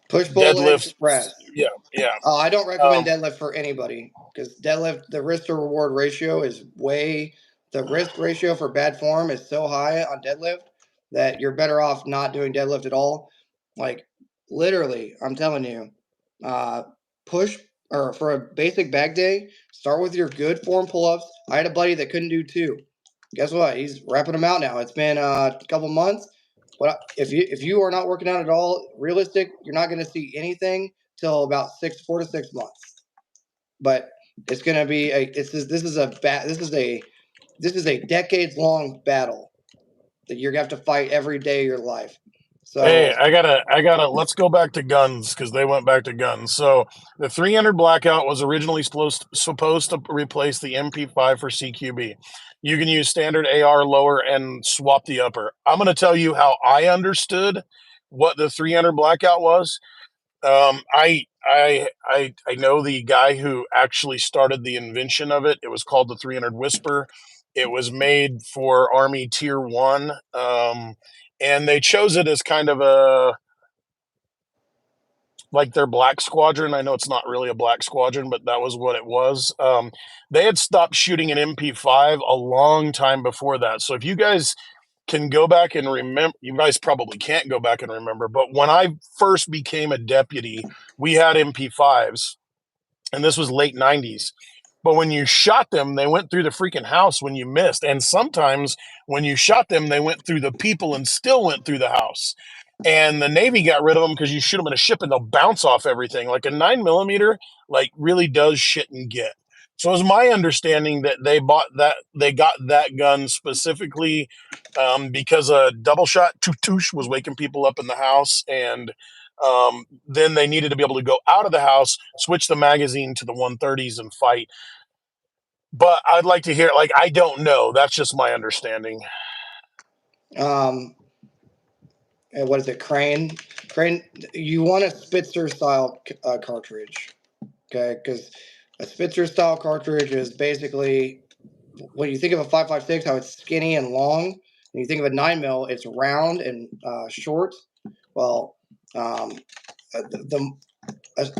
push pull legs deadlift. press. Yeah, yeah. I don't recommend Um, deadlift for anybody because deadlift, the risk to reward ratio is the risk ratio for bad form is so high on deadlift that you're better off not doing deadlift at all. Like, literally, I'm telling you, uh, push or for a basic back day, start with your good form pull ups. I had a buddy that couldn't do 2. Guess what? He's wrapping them out now. It's been a couple months. But if you are not working out at all, realistic, you're not going to see anything till about 4 to 6 months. But it's going to be this is a decades long battle that you're going to have to fight every day of your life. Hey, So I gotta. Let's go back to guns because they went back to guns. So the 300 blackout was originally supposed to replace the MP5 for CQB. You can use standard AR lower and swap the upper. I'm gonna tell you how I understood what the 300 blackout was. I know the guy who actually started the invention of it. It was called the 300 Whisper. It was made for Army Tier One, and they chose it as kind of a like their Black Squadron. I know it's not really a Black Squadron, but that was what it was. They had stopped shooting an MP5 a long time before that. So if you guys can go back and remember, you guys probably can't go back and remember, but when I first became a deputy, we had MP5s, and this was late 90s. But when you shot them, they went through the freaking house when you missed. And sometimes when you shot them, they went through the people and still went through the house. And the Navy got rid of them because you shoot them in a ship and they'll bounce off everything. Like a 9 millimeter, like really does shit and get. So it was my understanding that they got that gun specifically because a double shot tutush was waking people up in the house, and Then they needed to be able to go out of the house, switch the magazine to the 130s and fight. But I'd like to hear, like, I don't know. That's just my understanding. Um, and what is it? Crane. You want a Spitzer style cartridge, okay? Because a Spitzer style cartridge is basically when you think of a 5.56, how it's skinny and long. When you think of a 9 mil, it's round and short. Well, the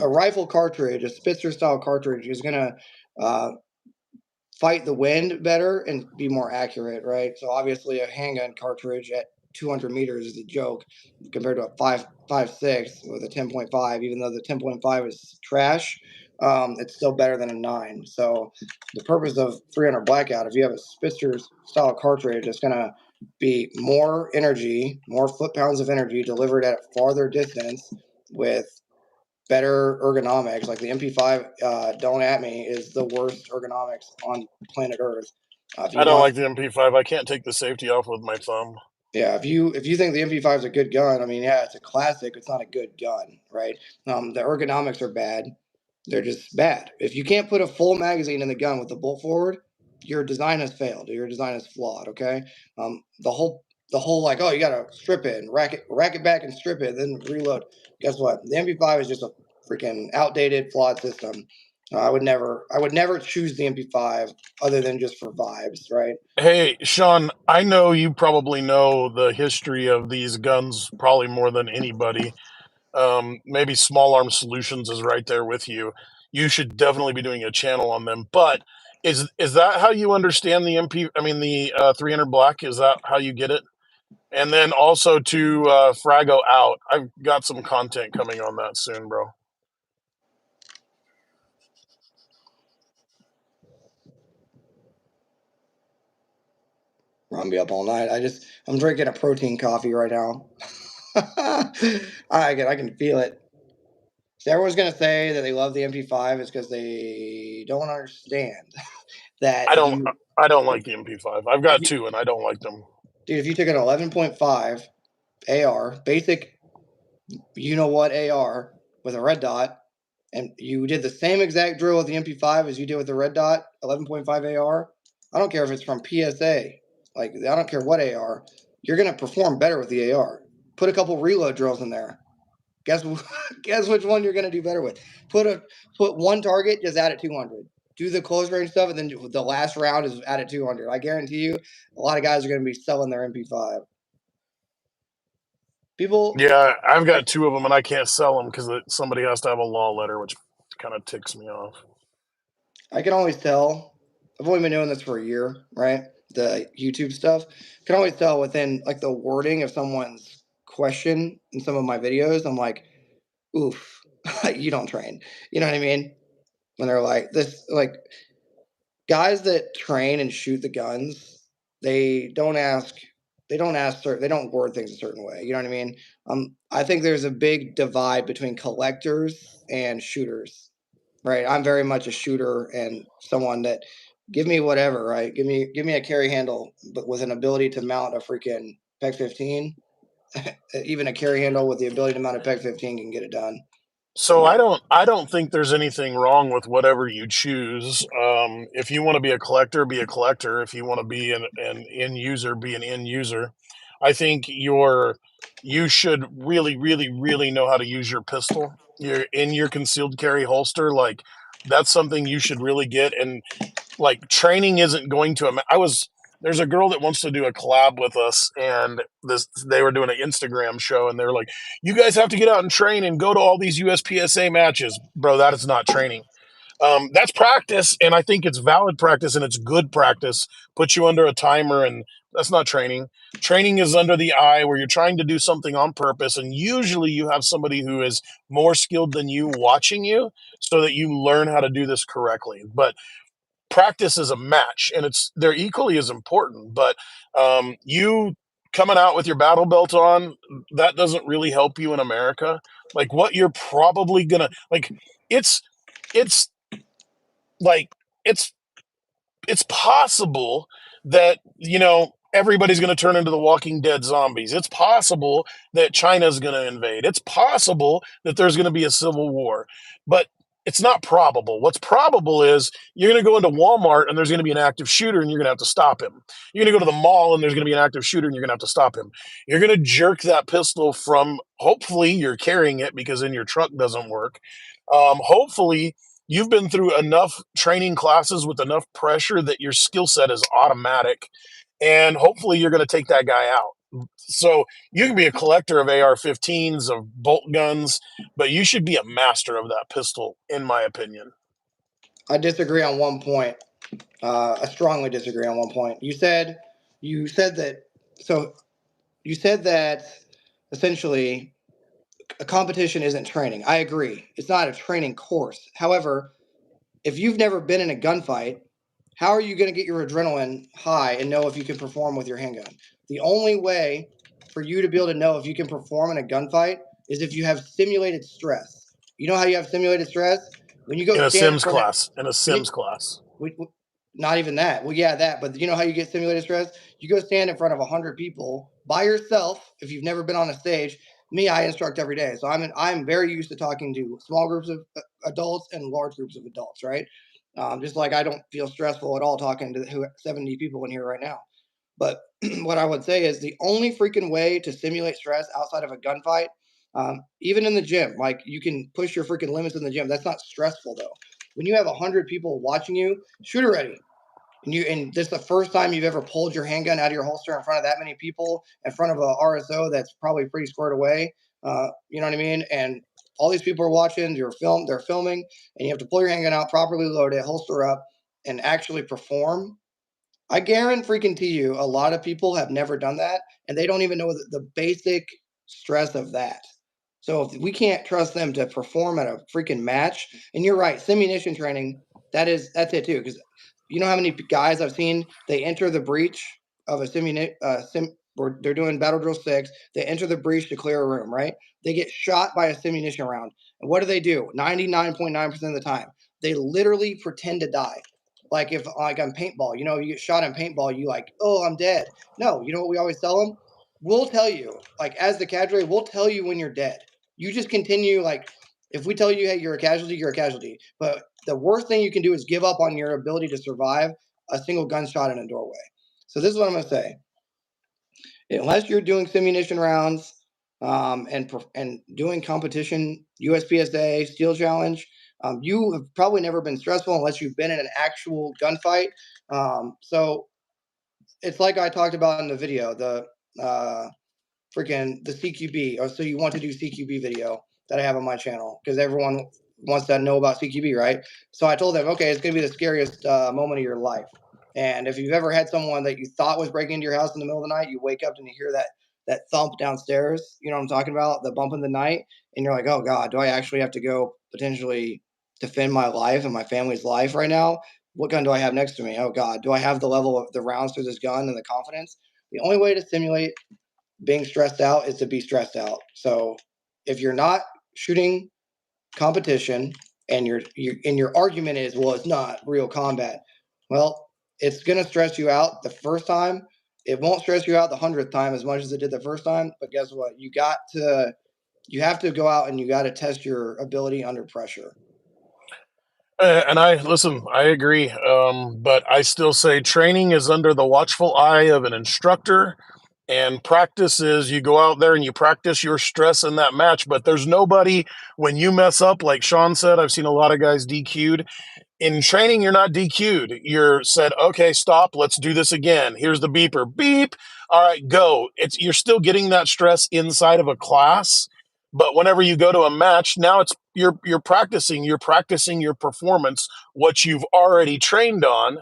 a rifle cartridge, a Spitzer style cartridge, is gonna uh, fight the wind better and be more accurate, right? So obviously, a handgun cartridge at 200 meters is a joke compared to a 5.56 with a 10.5. Even though the 10.5 is trash, it's still better than a 9. So the purpose of 300 blackout, if you have a Spitzer style cartridge, it's gonna be more energy, more foot pounds of energy delivered at a farther distance with better ergonomics. Like the MP5, don't at me, is the worst ergonomics on planet Earth. If I you don't want, like the MP5. I can't take the safety off with my thumb. yeah, if you think the MP5 is a good gun, I mean, yeah, it's a classic. It's not a good gun, right? The ergonomics are bad. They're just bad. If you can't put a full magazine in the gun with the bolt forward, your design has failed. Your design is flawed. Okay. The whole like, oh, you gotta strip it, and rack it back and strip it, then reload. Guess what? The MP5 is just a freaking outdated, flawed system. I would never choose the MP5 other than just for vibes, right? Hey, Sean, I know you probably know the history of these guns probably more than anybody. Maybe Small Arm Solutions is right there with you. You should definitely be doing a channel on them. But is that how you understand the MP? I mean, the 300 Black. Is that how you get it? And then also to Frago out. I've got some content coming on that soon, bro. I'm gonna be up all night. I'm drinking a protein coffee right now. I can feel it. So everyone's gonna say that they love the MP5 is because they don't understand that I if don't. you I don't like the MP5. I've if got you two, and I don't like them. dude, if you took an 11.5 AR, basic, you know what AR with a red dot, and you did the same exact drill with the MP5 as you did with the red dot 11.5 AR, I don't care if it's from PSA, like I don't care what AR, you're gonna perform better with the AR. Put a couple reload drills in there. Guess guess which one you're gonna do better with. Put one target, just add it 200. Do the close range stuff, and then the last round is add it 200. I guarantee you, a lot of guys are gonna be selling their MP5. People, Yeah, I've I, got two of them, and I can't sell them because somebody has to have a law letter, which kind of ticks me off. I can always tell. I've only been doing this for a year, right? The YouTube stuff. I can always tell within like the wording of someone's question in some of my videos. I'm like, oof, you don't train. You know what I mean? When they're like this, like guys that train and shoot the guns, they don't ask. They don't word things a certain way. You know what I mean? I think there's a big divide between collectors and shooters, right? I'm very much a shooter and someone that give me whatever, right? Give me a carry handle, but with an ability to mount a freaking PEG 15. Even a carry handle with the ability to mount a PEG 15 can get it done. So Right. I don't think there's anything wrong with whatever you choose. If you want to be a collector, be a collector. If you want to be an end user, be an end user. I think you should really, really, really know how to use your pistol. You're in your concealed carry holster. Like that's something you should really get. And like training isn't going to. I was there's a girl that wants to do a collab with us, and this they were doing an Instagram show, and they're like, "You guys have to get out and train and go to all these USPSA matches, bro. That is not training. That's practice, and I think it's valid practice and it's good practice. Put you under a timer, and that's not training. Training is under the eye where you're trying to do something on purpose, and usually you have somebody who is more skilled than you watching you, so that you learn how to do this correctly. But practice is a match, and they're equally as important. But you coming out with your battle belt on, that doesn't really help you in America. Like what you're probably gonna like, it's it's like it's it's possible that everybody's going to turn into the Walking Dead zombies. It's possible that China's going to invade. It's possible that there's going to be a civil war, but it's not probable. What's probable is you're going to go into Walmart and there's going to be an active shooter and you're going to have to stop him. You're going to go to the mall and there's going to be an active shooter and you're going to have to stop him. You're going to jerk that pistol from, hopefully, you're carrying it because then your truck doesn't work. Hopefully, you've been through enough training classes with enough pressure that your skill set is automatic, and hopefully you're going to take that guy out. So you can be a collector of AR-15s, of bolt guns, but you should be a master of that pistol, in my opinion. I disagree on one point. I strongly disagree on one point. You said that. So you said that essentially a competition isn't training. I agree. It's not a training course. However, if you've never been in a gunfight, how are you going to get your adrenaline high and know if you can perform with your handgun? The only way for you to be able to know if you can perform in a gunfight is if you have simulated stress. You know how you have simulated stress? When you go In a stand in Sims front of class, in a when you, Sims class. not even that. Well, yeah, that. But you know how you get simulated stress? You go stand in front of 100 people by yourself. If you've never been on a stage, me, I instruct every day, so I'm very used to talking to small groups of adults and large groups of adults, right? Just like I don't feel stressful at all talking to 70 people in here right now. But what I would say is the only freaking way to simulate stress outside of a gunfight, even in the gym, like you can push your freaking limits in the gym. That's not stressful though. When you have 100 people watching you, shooter ready, and this is the first time you've ever pulled your handgun out of your holster in front of that many people, in front of a RSO that's probably pretty squared away. You know what I mean? And all these people are watching. They're filming, and you have to pull your handgun out, properly load it, holster up, and actually perform. I guarantee freaking to you, a lot of people have never done that, and they don't even know the basic stress of that. So if we can't trust them to perform at a freaking match, and you're right, simunition training, that's it too. Because you know how many guys I've seen, they enter the breach of a where they're doing battle drill 6, they enter the breach to clear a room, right? They get shot by a simunition round, and what do? 99.9% of the time, they literally pretend to die. Like if like on paintball, you get shot in paintball, you like, oh, I'm dead. No, you know what we always tell them? We'll tell you, like as the cadre, we'll tell you when you're dead. You just continue, like if we tell you, hey, you're a casualty, you're a casualty. But the worst thing you can do is give up on your ability to survive a single gunshot in a doorway. So this is what I'm gonna say. Unless you're doing simunition rounds, and doing competition, USPSA, Steel Challenge, you have probably never been stressful unless you've been in an actual gunfight. So it's like I talked about in the video, the CQB, or so you want to do CQB video that I have on my channel because everyone wants to know about CQB, right? So I told them, okay, it's going to be the scariest moment of your life. And if you've ever had someone that you thought was breaking into your house in the middle of the night, you wake up and you hear that thump downstairs, you know what I'm talking about, the bump in the night, and you're like, oh God, do I actually have to go potentially defend my life and my family's life right now? What gun do I have next to me? Oh God, do I have the level of the rounds through this gun and the confidence? The only way to simulate being stressed out is to be stressed out. So if you're not shooting competition and your argument is, well, it's not real combat, well, it's going to stress you out the first time. It won't stress you out the 100th time as much as it did the first time. But guess what? You have to go out and you got to test your ability under pressure. And I agree. But I still say training is under the watchful eye of an instructor, and practice is you go out there and you practice your stress in that match. But there's nobody, when you mess up, like Sean said, I've seen a lot of guys DQ'd. In training, you're not DQ'd. You're said, okay, stop, let's do this again. Here's the beeper. Beep. All right, go. You're still getting that stress inside of a class, but whenever you go to a match, now it's you're practicing your performance, what you've already trained on.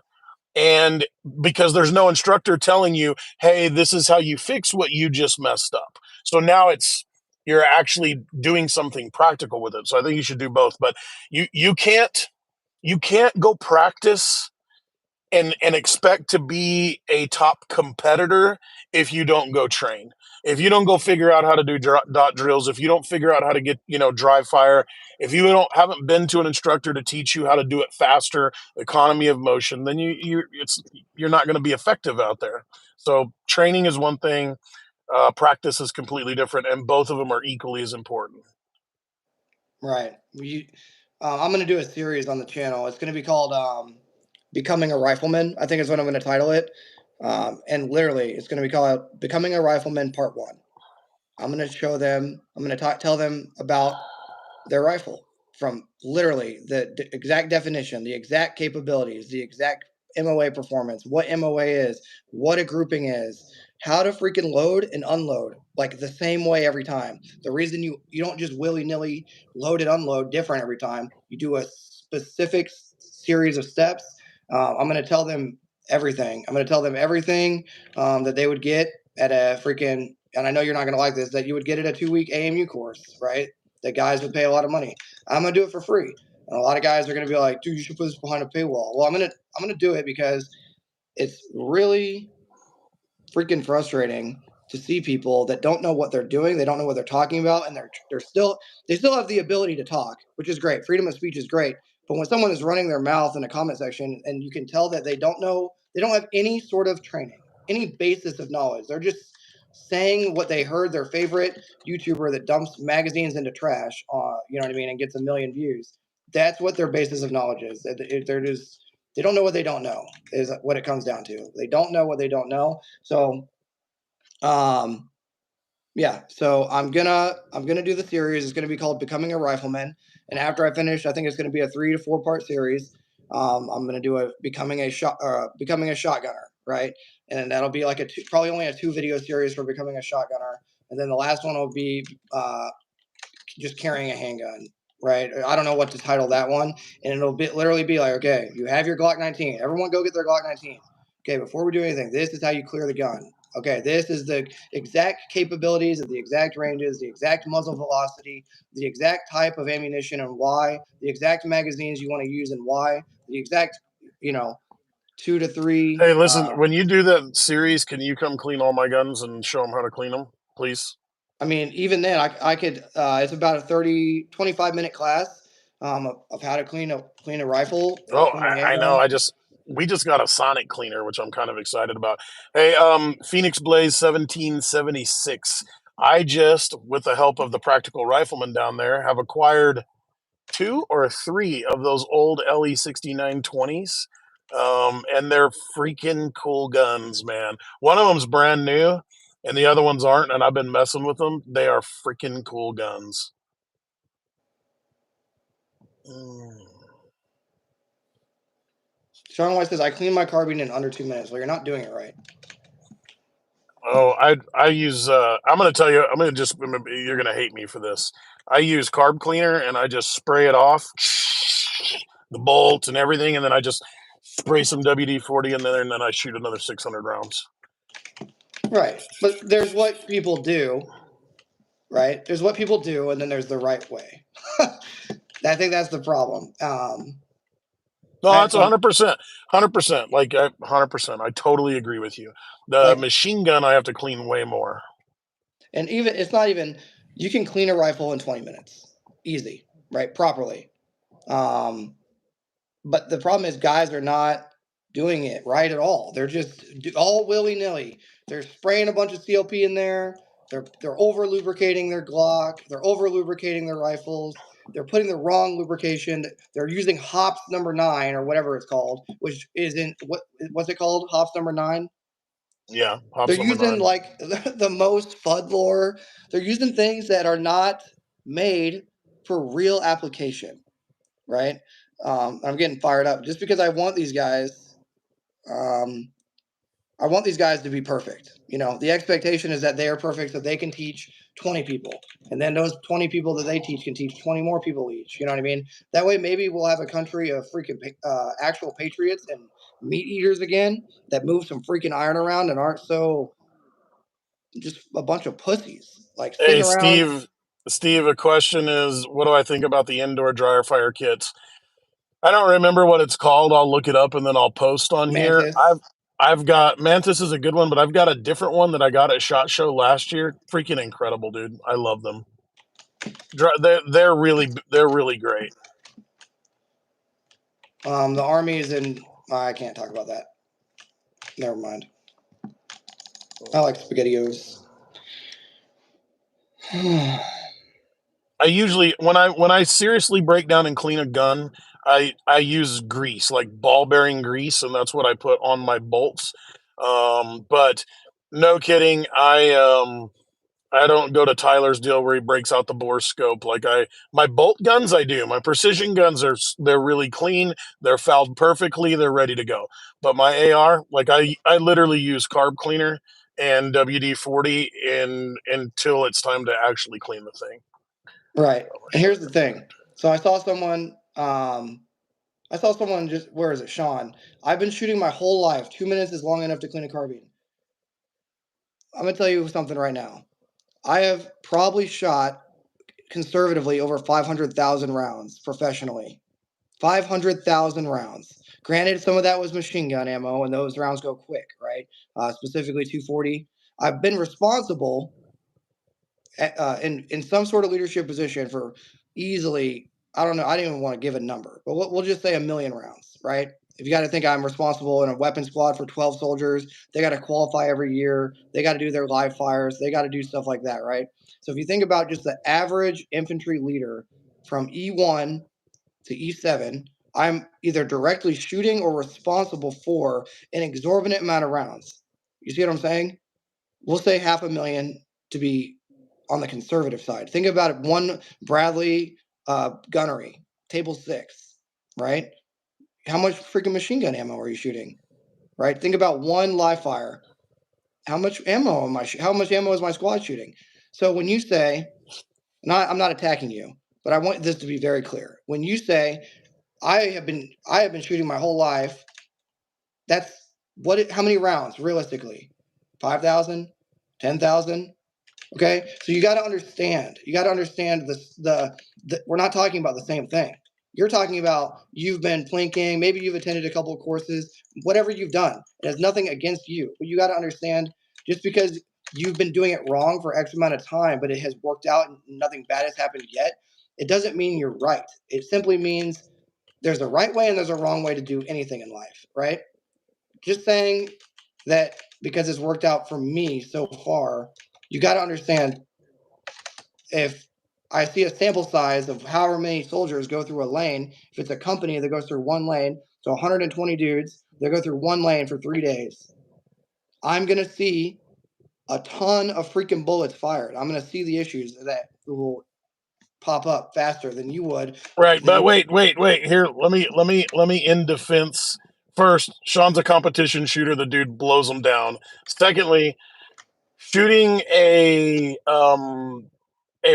And because there's no instructor telling you, hey, this is how you fix what you just messed up. So now you're actually doing something practical with it. So I think you should do both. But you can't go practice and expect to be a top competitor if you don't go train. If you don't go figure out how to do dot drills, if you don't figure out how to get, dry fire, if you don't haven't been to an instructor to teach you how to do it faster, economy of motion, then you're not going to be effective out there. So training is one thing, practice is completely different, and both of them are equally as important. Right. I'm going to do a series on the channel. It's going to be called "Becoming a Rifleman." I think is what I'm going to title it. And literally, it's going to be called "Becoming a Rifleman Part One." I'm going to show them. I'm going to tell them about their rifle from literally the exact definition, the exact capabilities, the exact MOA performance, what MOA is, what a grouping is, how to freaking load and unload like the same way every time. The reason you don't just willy nilly load and unload different every time. You do a specific series of steps. I'm going to tell them everything. I'm going to tell them everything that they would get at a freaking. And I know you're not going to like this. That you would get at a 2-week AMU course, right? That guys would pay a lot of money. I'm gonna do it for free. And a lot of guys are gonna be like, dude, you should put this behind a paywall. Well, I'm gonna do it because it's really freaking frustrating to see people that don't know what they're doing, they don't know what they're talking about, and they still have the ability to talk, which is great. Freedom of speech is great. But when someone is running their mouth in a comment section and you can tell that they don't know, they don't have any sort of training, any basis of knowledge. They're just saying what they heard their favorite YouTuber that dumps magazines into trash, you know what I mean, and gets a million views. That's what their basis of knowledge is. They don't know what they don't know is what it comes down to. They don't know what they don't know. So yeah, so I'm gonna do the series. It's gonna be called Becoming a Rifleman. And after I finish, I think it's gonna be a 3 to 4 part series. I'm gonna do a becoming a shotgunner, right? And that'll be like probably only a 2 video series for becoming a shotgunner. And then the last one will be just carrying a handgun, right? I don't know what to title that one, and it'll literally be like, okay, you have your Glock 19. Everyone go get their Glock 19. Okay, before we do anything, this is how you clear the gun. Okay, this is the exact capabilities of the exact ranges, the exact muzzle velocity, the exact type of ammunition and why, the exact magazines you want to use and why, the exact, you know, 2 to 3. Hey, listen, when you do that series, can you come clean all my guns and show them how to clean them, please? I mean, even then, I could. It's about a 25 minute class of how to clean a rifle, Oh, clean a I know. handgun. We just got a Sonic cleaner, which I'm kind of excited about. Hey, Phoenix Blaze 1776. I just, with the help of the practical rifleman down there, have acquired 2 or 3 of those old LE 6920s. And they're freaking cool guns, man. One of them's brand new, and the other ones aren't. And I've been messing with them. They are freaking cool guns. Mm. Sean White says, "I clean my carbine in under 2 minutes." Well, you're not doing it right. Oh, I use. I'm gonna tell you. You're gonna hate me for this. I use carb cleaner and I just spray it off, the bolts and everything, and then I just spray some WD-40 in there, and then I shoot another 600 rounds. Right, but there's what people do. Right, there's what people do, and then there's the right way. I think that's the problem. No, I had that's some 100%, 100%. 100%. I totally agree with you. The like, machine gun I have to clean way more. and even it's not even. You can clean a rifle in 20 minutes, easy, right, properly. Um, But the problem is, guys are not doing it right at all. They're just all willy nilly. They're spraying a bunch of CLP in there. They're over lubricating their Glock. They're over lubricating their rifles. They're putting the wrong lubrication. They're using hops number 9 or whatever it's called, which isn't what's it called? Hops number 9. Yeah, They're hops number using 9. like the most FUD lore. They're using things that are not made for real application, right? I'm getting fired up just because I want these guys. Um, I want these guys to be perfect. You know, the expectation is that they are perfect, that they can teach 20 people, and then those 20 people that they teach can teach 20 more people each. You know what I mean? That way, maybe we'll have a country of freaking actual patriots and meat eaters again that move some freaking iron around and aren't so just a bunch of pussies like sitting Hey, around. Steve. Steve, a question is, what do I think about the indoor dryer fire kits? I don't remember what it's called. I'll look it up and then I'll post on here. Mantis. I've got Mantis is a good one, but I've got a different one that I got at SHOT Show last year. Freaking incredible, dude! I love them. They're really great. The Army is in. I can't talk about that. Never mind. I like SpaghettiOs. I usually when I seriously break down and clean a gun, I use grease, like ball bearing grease, and that's what I put on my bolts. But no kidding, I don't go to Tyler's deal where he breaks out the bore scope. Like my bolt guns, I do. My precision guns they're really clean. They're fouled perfectly. They're ready to go. But my AR, like I literally use carb cleaner and WD-40 until it's time to actually clean the thing. Right. Oh, my And here's sugar. the thing. So I saw someone. I saw someone just. Where is it, Sean? I've been shooting my whole life. 2 minutes is long enough to clean a carbine. I'm gonna tell you something right now. I have probably shot conservatively over 500,000 rounds professionally. 500,000 rounds. Granted, some of that was machine gun ammo, and those rounds go quick, right? Specifically 240. I've been responsible in some sort of leadership position for easily, I don't know, I didn't even want to give a number, but we'll just say 1,000,000 rounds, right? If you got to think I'm responsible in a weapon squad for 12 soldiers, they got to qualify every year, they got to do their live fires, they got to do stuff like that, right? So if you think about just the average infantry leader from E1 to E7, I'm either directly shooting or responsible for an exorbitant amount of rounds. You see what I'm saying? We'll say 500,000 to be on the conservative side. Think about it, one Bradley gunnery, table 6, right? How much freaking machine gun ammo are you shooting, right? Think about one live fire. How much ammo how much ammo is my squad shooting? So when you say, I'm not attacking you, but I want this to be very clear. When you say I have been shooting my whole life, that's how many rounds realistically? 5,000, 10,000. Okay, so you got to understand. You got to understand this. We're not talking about the same thing. You're talking about you've been plinking. Maybe you've attended a couple of courses. Whatever you've done, it has nothing against you. But you got to understand, just because you've been doing it wrong for X amount of time, but it has worked out and nothing bad has happened yet, it doesn't mean you're right. It simply means there's a right way and there's a wrong way to do anything in life, right? Just saying that because it's worked out for me so far, you got to understand, if I see a sample size of however many soldiers go through a lane, if it's a company that goes through one lane, so 120 dudes, they go through one lane for 3 days, I'm going to see a ton of freaking bullets fired. I'm going to see the issues that will pop up faster than you would. Right, but wait. Here, let me in defense. First, Sean's a competition shooter. The dude blows them down. Secondly, shooting a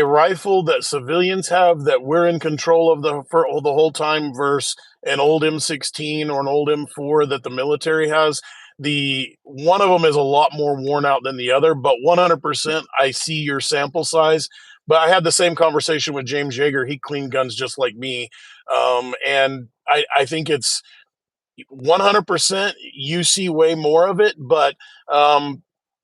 rifle that civilians have that we're in control of for the whole time versus an old M16 or an old M4 that the military has. The one of them is a lot more worn out than the other, but 100% I see your sample size. But I had the same conversation with James Yeager. He cleaned guns just like me, and I think it's 100% you see way more of it. But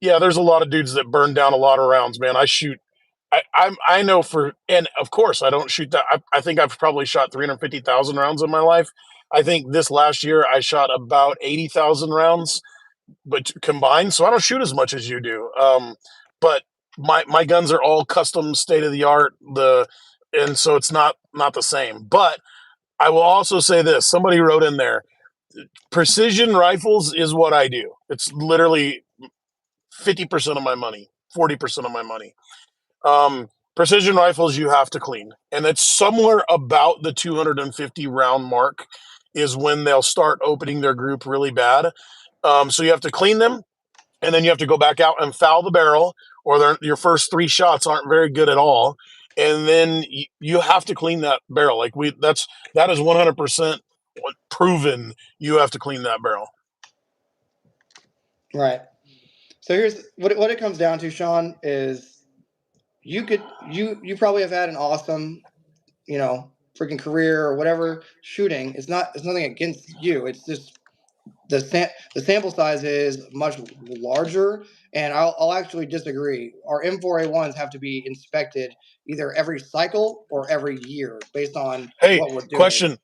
yeah, there's a lot of dudes that burn down a lot of rounds, man. I know and of course I don't shoot that. I think I've probably shot 350,000 rounds in my life. I think this last year I shot about 80,000 rounds, but combined. So I don't shoot as much as you do. But my guns are all custom, state of the art. And so it's not the same. But I will also say this: somebody wrote in there, precision rifles is what I do. It's literally 50% of my money, 40% of my money. Precision rifles you have to clean, and it's somewhere about the 250 round mark is when they'll start opening their group really bad. So you have to clean them, and then you have to go back out and foul the barrel, or your first 3 shots aren't very good at all, and then you have to clean that barrel. Like that is 100% proven. You have to clean that barrel. Right. So here's what it comes down to, Sean, is you probably have had an awesome, freaking career or whatever shooting, it's nothing against you. It's just the sample size is much larger, and I'll actually disagree. Our M4A1s have to be inspected either every cycle or every year based on Hey, what we're doing. question,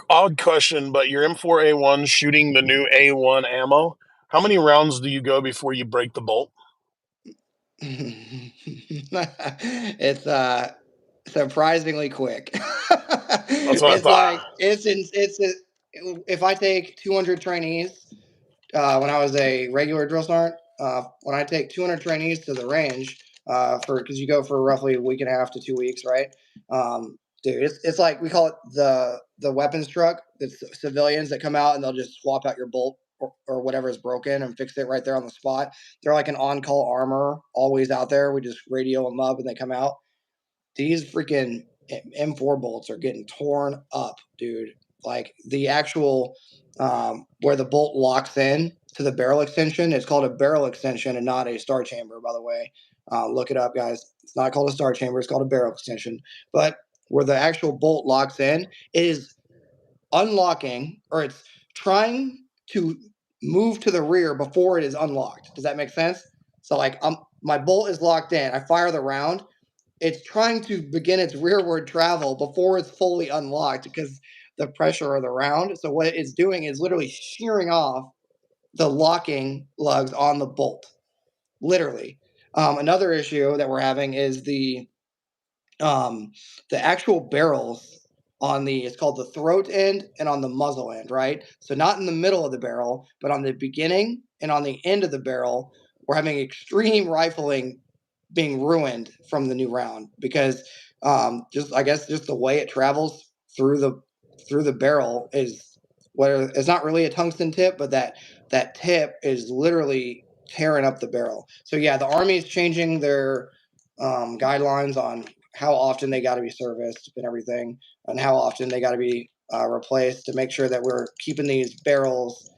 odd question, but your M4A1 shooting the new A1 ammo, how many rounds do you go before you break the bolt? It's surprisingly quick. That's what I It's thought. like if I take 200 trainees when I was a regular drill sergeant, when I take 200 trainees to the range for because you go for roughly a week and a half to 2 weeks, right? Dude, it's like we call it the weapons truck. It's civilians that come out and they'll just swap out your bolt or whatever is broken and fix it right there on the spot. They're like an on-call armor, always out there. We just radio them up and they come out. These freaking M4 bolts are getting torn up, dude. Like the actual where the bolt locks in to the barrel extension, it's called a barrel extension and not a star chamber, by the way. Look it up, guys. It's not called a star chamber, it's called a barrel extension. But where the actual bolt locks in, it is unlocking or it's trying to move to the rear before it is unlocked. Does that make sense? So like my bolt is locked in. I fire the round, it's trying to begin its rearward travel before it's fully unlocked because the pressure of the round. So what it's doing is literally shearing off the locking lugs on the bolt, literally. Another issue that we're having is um, the actual barrels on the it's called the throat end and on the muzzle end, right? So not in the middle of the barrel, but on the beginning and on the end of the barrel, we're having extreme rifling being ruined from the new round because just I guess just the way it travels through the barrel is where it's not really a tungsten tip, but that tip is literally tearing up the barrel. So yeah, the Army is changing their guidelines on how often they got to be serviced and everything, and how often they got to be replaced to make sure that we're keeping these barrels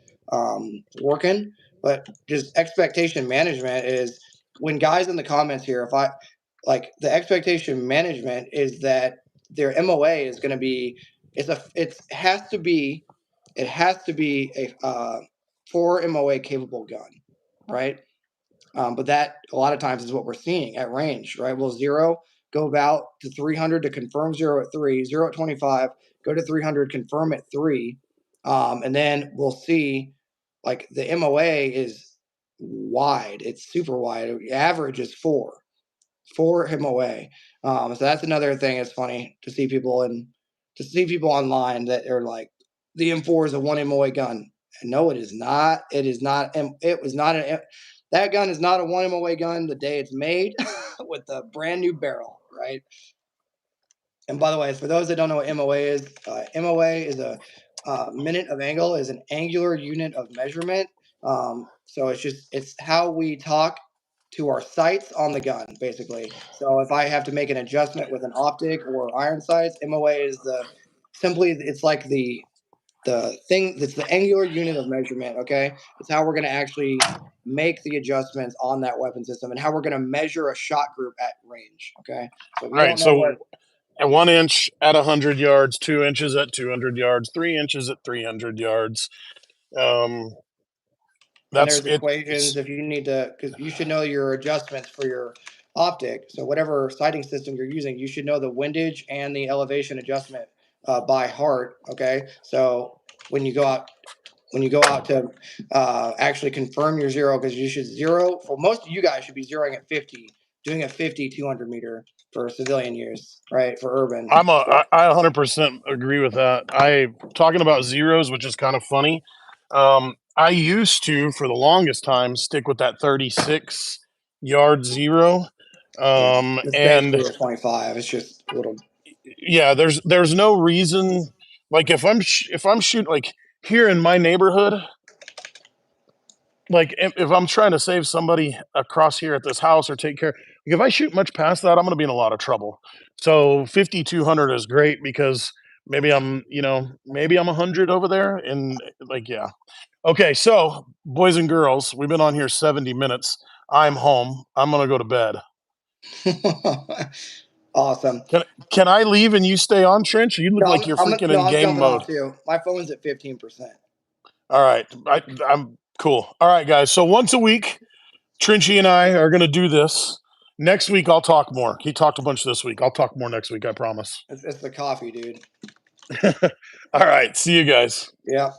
working. But just expectation management is when guys in the comments here, if I like the expectation management is that their MOA is going to be it has to be a 4 MOA capable gun, right? But that a lot of times is what we're seeing at range, right? We'll zero, go about to 300 to confirm zero at 3, zero at 25, go to 300, confirm at 3. And then we'll see like the MOA is wide. It's super wide. Average is 4 MOA. So that's another thing. It's funny to see people online that are like the M4 is a 1 MOA gun. No, it is not. It is not. It was not an. That gun is not a 1 MOA gun the day it's made with a brand new barrel, right? And by the way, for those that don't know what MOA is, MOA is a minute of angle, is an angular unit of measurement. So it's how we talk to our sights on the gun, basically. So if I have to make an adjustment with an optic or iron sights, MOA is it's like the thing that's the angular unit of measurement. Okay, it's how we're going to actually make the adjustments on that weapon system and how we're going to measure a shot group at range. Okay, so if you Right. don't know what So at 1 inch at 100 yards, 2 inches at 200 yards, 3 inches at 300 yards. Um, and that's there's it. equations if you need to because you should know your adjustments for your optic. So whatever sighting system you're using, you should know the windage and the elevation adjustment by heart. Okay, so when you go out to actually confirm your zero, because you should zero for most of you guys should be zeroing at 50, doing a 50 200 meter for civilian use, right? For urban. So I 100% agree with that. I talking about zeros, which is kind of funny. I used to, for the longest time, stick with that 36-yard zero. it's And basically a 25. It's just a little. yeah, there's no reason. Like if I'm shooting like here in my neighborhood, like if I'm trying to save somebody across here at this house or take care, like if I shoot much past that, I'm going to be in a lot of trouble. So 5,200 is great because maybe I'm 100 over there, and like yeah. Okay, so boys and girls, we've been on here 70 minutes. I'm home. I'm gonna go to bed. Awesome. Can I leave and you stay on, Trench? You look No, like you're freaking in I'm game jumping mode. off too. My phone's at 15%. All right, I'm cool. All right, guys. So once a week, Trinchy and I are going to do this. Next week, I'll talk more. He talked a bunch this week. I'll talk more next week. I promise. It's the coffee, dude. All right. See you guys. Yeah.